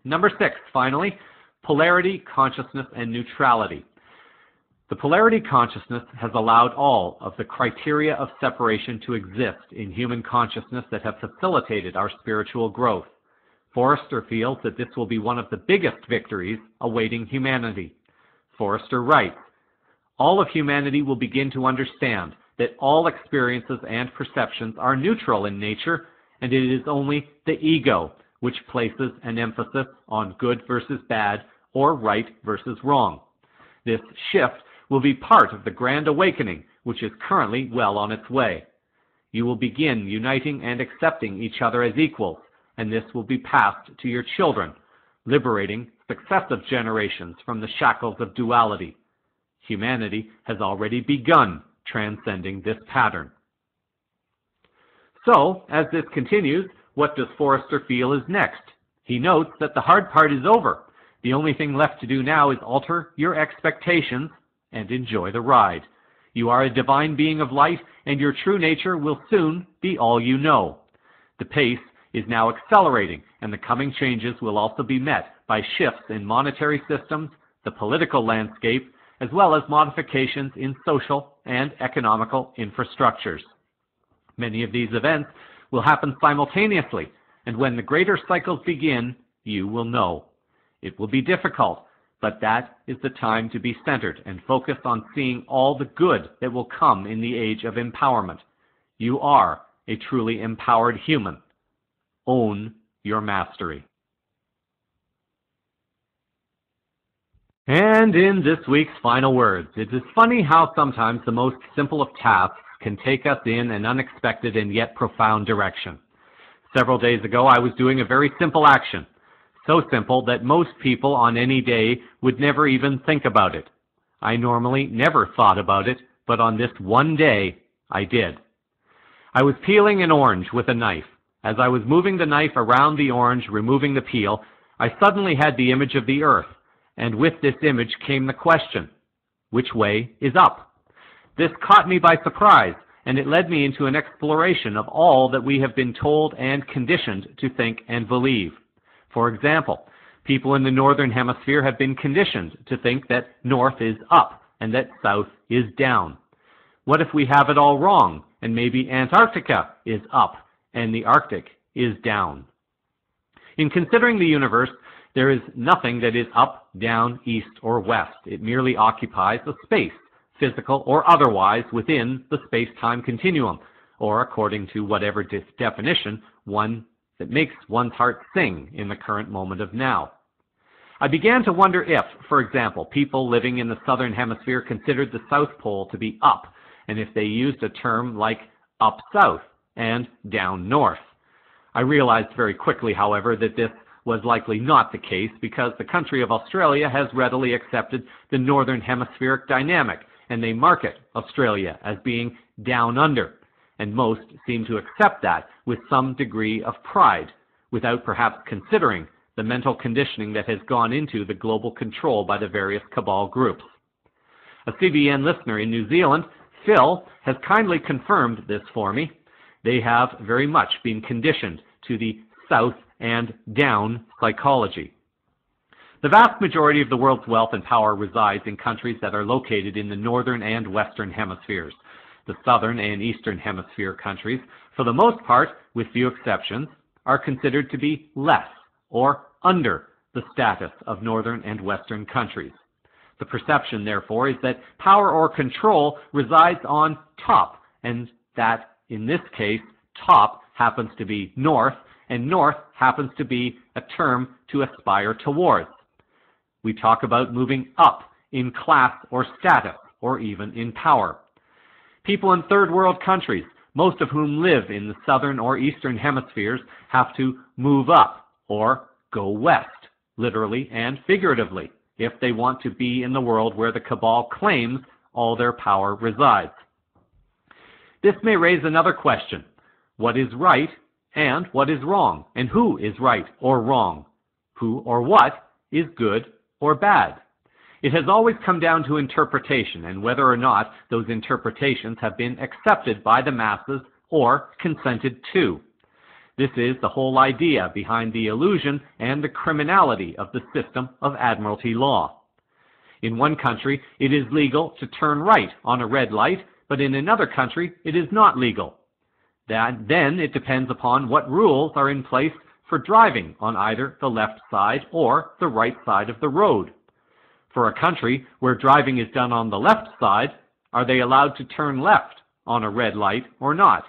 Number 6, finally, polarity, consciousness, and neutrality. The polarity consciousness has allowed all of the criteria of separation to exist in human consciousness that have facilitated our spiritual growth. Forrester feels that this will be one of the biggest victories awaiting humanity. Forrester writes, all of humanity will begin to understand that all experiences and perceptions are neutral in nature, and it is only the ego which places an emphasis on good versus bad or right versus wrong. This shift will be part of the Grand Awakening, which is currently well on its way. You will begin uniting and accepting each other as equals, and this will be passed to your children, liberating successive generations from the shackles of duality. Humanity has already begun transcending this pattern. So, as this continues, what does Forrester feel is next? He notes that the hard part is over. The only thing left to do now is alter your expectations and enjoy the ride. You are a divine being of light, and your true nature will soon be all you know. The pace is now accelerating, and the coming changes will also be met by shifts in monetary systems, the political landscape, as well as modifications in social and economical infrastructures. Many of these events will happen simultaneously, and when the greater cycles begin, you will know. It will be difficult, but that is the time to be centered and focus on seeing all the good that will come in the age of empowerment. You are a truly empowered human. Own your mastery. And in this week's final words, it is funny how sometimes the most simple of tasks can take us in an unexpected and yet profound direction. Several days ago, I was doing a very simple action. So simple that most people on any day would never even think about it. I normally never thought about it, but on this one day, I did. I was peeling an orange with a knife. As I was moving the knife around the orange, removing the peel, I suddenly had the image of the earth, and with this image came the question, which way is up? This caught me by surprise, and it led me into an exploration of all that we have been told and conditioned to think and believe. For example, people in the northern hemisphere have been conditioned to think that north is up and that south is down. What if we have it all wrong, and maybe Antarctica is up and the Arctic is down? In considering the universe, there is nothing that is up, down, east, or west. It merely occupies a space, physical or otherwise, within the space-time continuum, or according to whatever definition one that makes one's heart sing in the current moment of now. I began to wonder if, for example, people living in the southern hemisphere considered the South Pole to be up, and if they used a term like up south and down north. I realized very quickly, however, that this was likely not the case because the country of Australia has readily accepted the northern hemispheric dynamic, and they market Australia as being down under. And most seem to accept that with some degree of pride, without perhaps considering the mental conditioning that has gone into the global control by the various cabal groups. A CVN listener in New Zealand, Phil, has kindly confirmed this for me. They have very much been conditioned to the south and down psychology. The vast majority of the world's wealth and power resides in countries that are located in the northern and western hemispheres. The southern and eastern hemisphere countries, for the most part, with few exceptions, are considered to be less or under the status of northern and western countries. The perception, therefore, is that power or control resides on top, and that, in this case, top happens to be north, and north happens to be a term to aspire towards. We talk about moving up in class or status, or even in power. People in third world countries, most of whom live in the southern or eastern hemispheres, have to move up or go west, literally and figuratively, if they want to be in the world where the cabal claims all their power resides. This may raise another question. What is right and what is wrong? And who is right or wrong? Who or what is good or bad? It has always come down to interpretation and whether or not those interpretations have been accepted by the masses or consented to. This is the whole idea behind the illusion and the criminality of the system of admiralty law. In one country, it is legal to turn right on a red light, but in another country, it is not legal. Then it depends upon what rules are in place for driving on either the left side or the right side of the road. For a country where driving is done on the left side, are they allowed to turn left on a red light or not?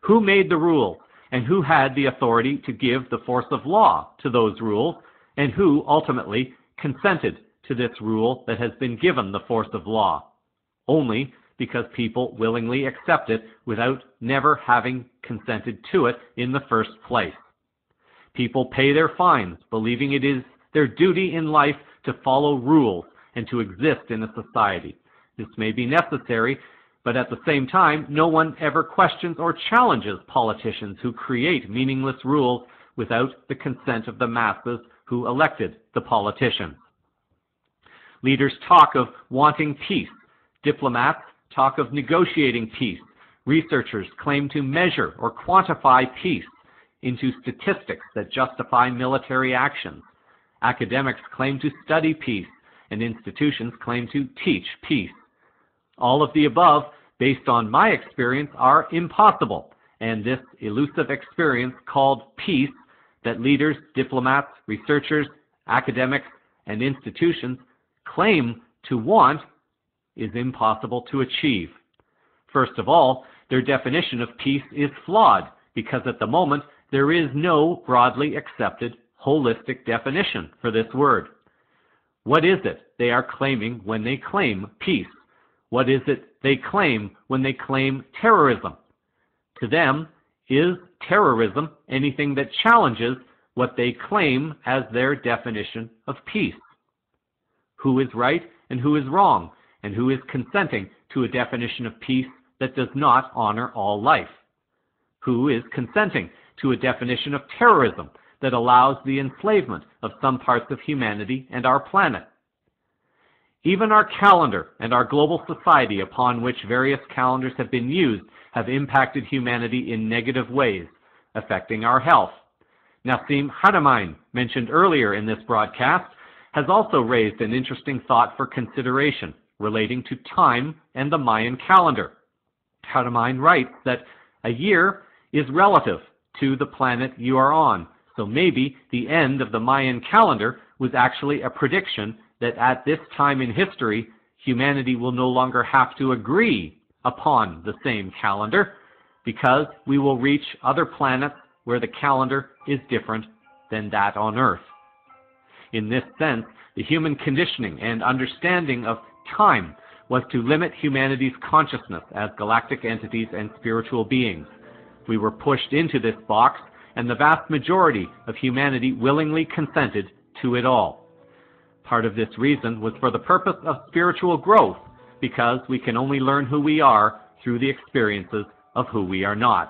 Who made the rules, and who had the authority to give the force of law to those rules, and who ultimately consented to this rule that has been given the force of law, only because people willingly accept it without never having consented to it in the first place. People pay their fines, believing it is their duty in life to follow rules and to exist in a society. This may be necessary, but at the same time, no one ever questions or challenges politicians who create meaningless rules without the consent of the masses who elected the politicians. Leaders talk of wanting peace. Diplomats talk of negotiating peace. Researchers claim to measure or quantify peace into statistics that justify military actions. Academics claim to study peace, and institutions claim to teach peace. All of the above, based on my experience, are impossible, and this elusive experience called peace that leaders, diplomats, researchers, academics, and institutions claim to want is impossible to achieve. First of all, their definition of peace is flawed because at the moment there is no broadly accepted holistic definition for this word. What is it they are claiming when they claim peace? What is it they claim when they claim terrorism? To them, is terrorism anything that challenges what they claim as their definition of peace? Who is right and who is wrong, and who is consenting to a definition of peace that does not honor all life? Who is consenting to a definition of terrorism that allows the enslavement of some parts of humanity and our planet? Even our calendar and our global society upon which various calendars have been used have impacted humanity in negative ways, affecting our health. Nassim Haramein, mentioned earlier in this broadcast, has also raised an interesting thought for consideration relating to time and the Mayan calendar. Haramein writes that a year is relative to the planet you are on, so maybe the end of the Mayan calendar was actually a prediction that at this time in history, humanity will no longer have to agree upon the same calendar because we will reach other planets where the calendar is different than that on Earth. In this sense, the human conditioning and understanding of time was to limit humanity's consciousness as galactic entities and spiritual beings. We were pushed into this box, and the vast majority of humanity willingly consented to it all. Part of this reason was for the purpose of spiritual growth, because we can only learn who we are through the experiences of who we are not.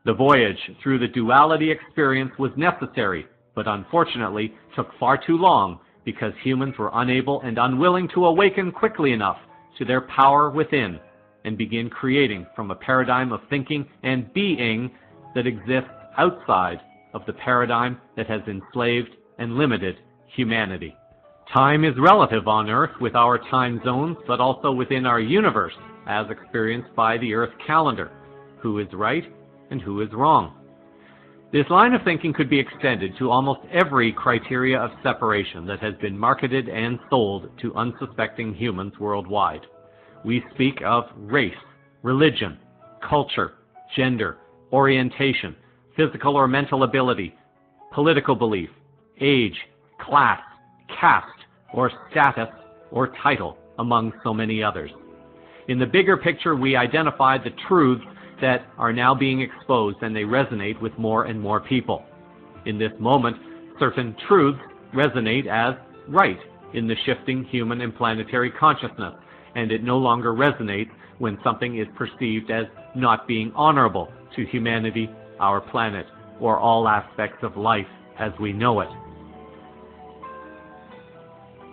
The voyage through the duality experience was necessary, but unfortunately took far too long because humans were unable and unwilling to awaken quickly enough to their power within and begin creating from a paradigm of thinking and being that exists outside of the paradigm that has enslaved and limited humanity. Time is relative on Earth with our time zones, but also within our universe, as experienced by the Earth calendar. Who is right and who is wrong? This line of thinking could be extended to almost every criteria of separation that has been marketed and sold to unsuspecting humans worldwide. We speak of race, religion, culture, gender, orientation, physical or mental ability, political belief, age, class, caste, or status, or title, among so many others. In the bigger picture, we identify the truths that are now being exposed, and they resonate with more and more people. In this moment, certain truths resonate as right in the shifting human and planetary consciousness, and it no longer resonates when something is perceived as not being honorable to humanity, our planet, or all aspects of life as we know it.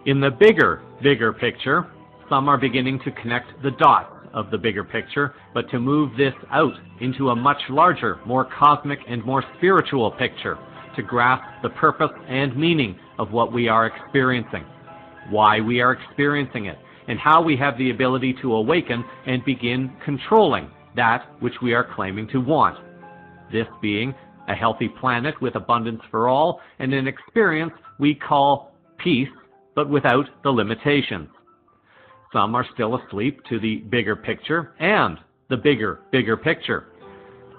In the bigger picture, some are beginning to connect the dots of the bigger picture, but to move this out into a much larger, more cosmic and more spiritual picture, to grasp the purpose and meaning of what we are experiencing, why we are experiencing it, and how we have the ability to awaken and begin controlling that which we are claiming to want. This being a healthy planet with abundance for all, and an experience we call peace, but without the limitations. Some are still asleep to the bigger picture and the bigger picture.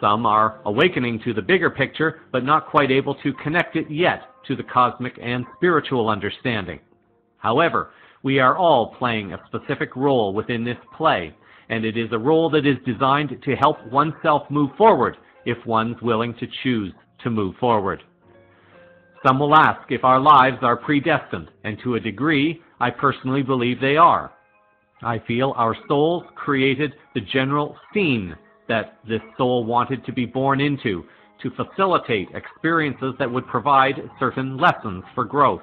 Some are awakening to the bigger picture, but not quite able to connect it yet to the cosmic and spiritual understanding. However, we are all playing a specific role within this play, and it is a role that is designed to help oneself move forward if one's willing to choose to move forward. Some will ask if our lives are predestined, and to a degree, I personally believe they are. I feel our souls created the general scene that this soul wanted to be born into, to facilitate experiences that would provide certain lessons for growth.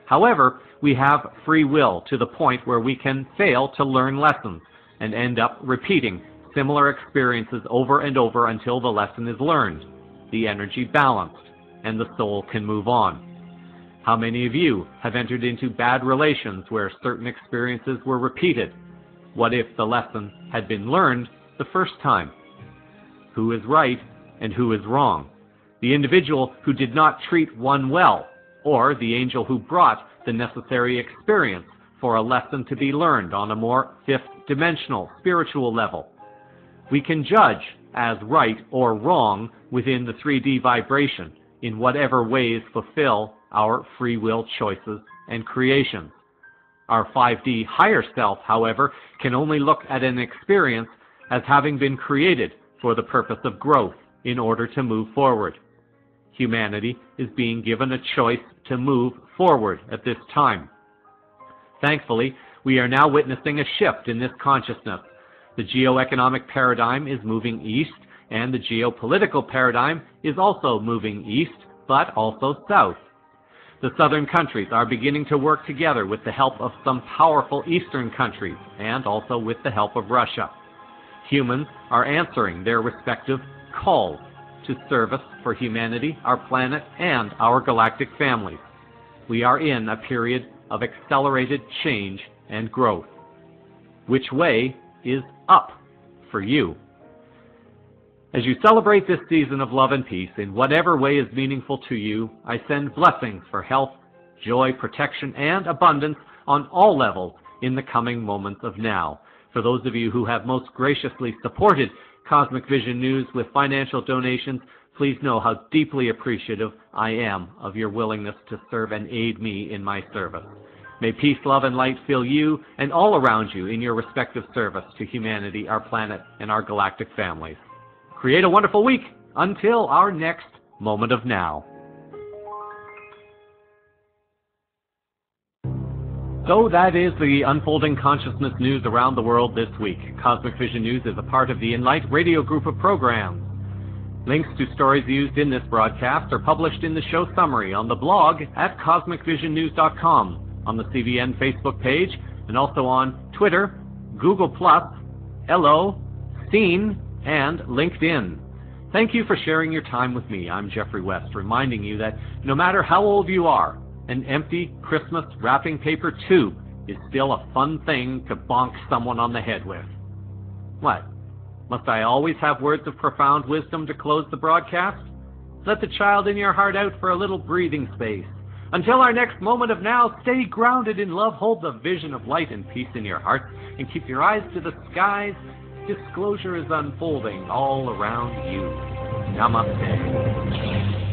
However, we have free will to the point where we can fail to learn lessons and end up repeating similar experiences over and over until the lesson is learned, the energy balanced, and the soul can move on. How many of you have entered into bad relations where certain experiences were repeated? What if the lesson had been learned the first time? Who is right and who is wrong? The individual who did not treat one well, or the angel who brought the necessary experience for a lesson to be learned on a more fifth-dimensional spiritual level? We can judge as right or wrong within the 3D vibration in whatever ways fulfill our free will choices and creations. Our 5D higher self, however, can only look at an experience as having been created for the purpose of growth in order to move forward. Humanity is being given a choice to move forward at this time. Thankfully, we are now witnessing a shift in this consciousness. The geoeconomic paradigm is moving east, and the geopolitical paradigm is also moving east, but also south. The southern countries are beginning to work together with the help of some powerful eastern countries, and also with the help of Russia. Humans are answering their respective calls to service for humanity, our planet, and our galactic families. We are in a period of accelerated change and growth. Which way is up for you? As you celebrate this season of love and peace in whatever way is meaningful to you, I send blessings for health, joy, protection, and abundance on all levels in the coming moments of now. For those of you who have most graciously supported Cosmic Vision News with financial donations, please know how deeply appreciative I am of your willingness to serve and aid me in my service. May peace, love, and light fill you and all around you in your respective service to humanity, our planet, and our galactic families. Create a wonderful week until our next moment of now. So that is the unfolding consciousness news around the world this week. Cosmic Vision News is a part of the Enlight radio group of programs. Links to stories used in this broadcast are published in the show summary on the blog at cosmicvisionnews.com, on the CVN Facebook page, and also on Twitter, Google+, Hello, Scene, and LinkedIn. Thank you for sharing your time with me. I'm Jeffrey West, reminding you that no matter how old you are, an empty Christmas wrapping paper tube is still a fun thing to bonk someone on the head with. What? Must I always have words of profound wisdom to close the broadcast? Let the child in your heart out for a little breathing space. Until our next moment of now, stay grounded in love, hold the vision of light and peace in your heart, and keep your eyes to the skies. Disclosure is unfolding all around you. Namaste.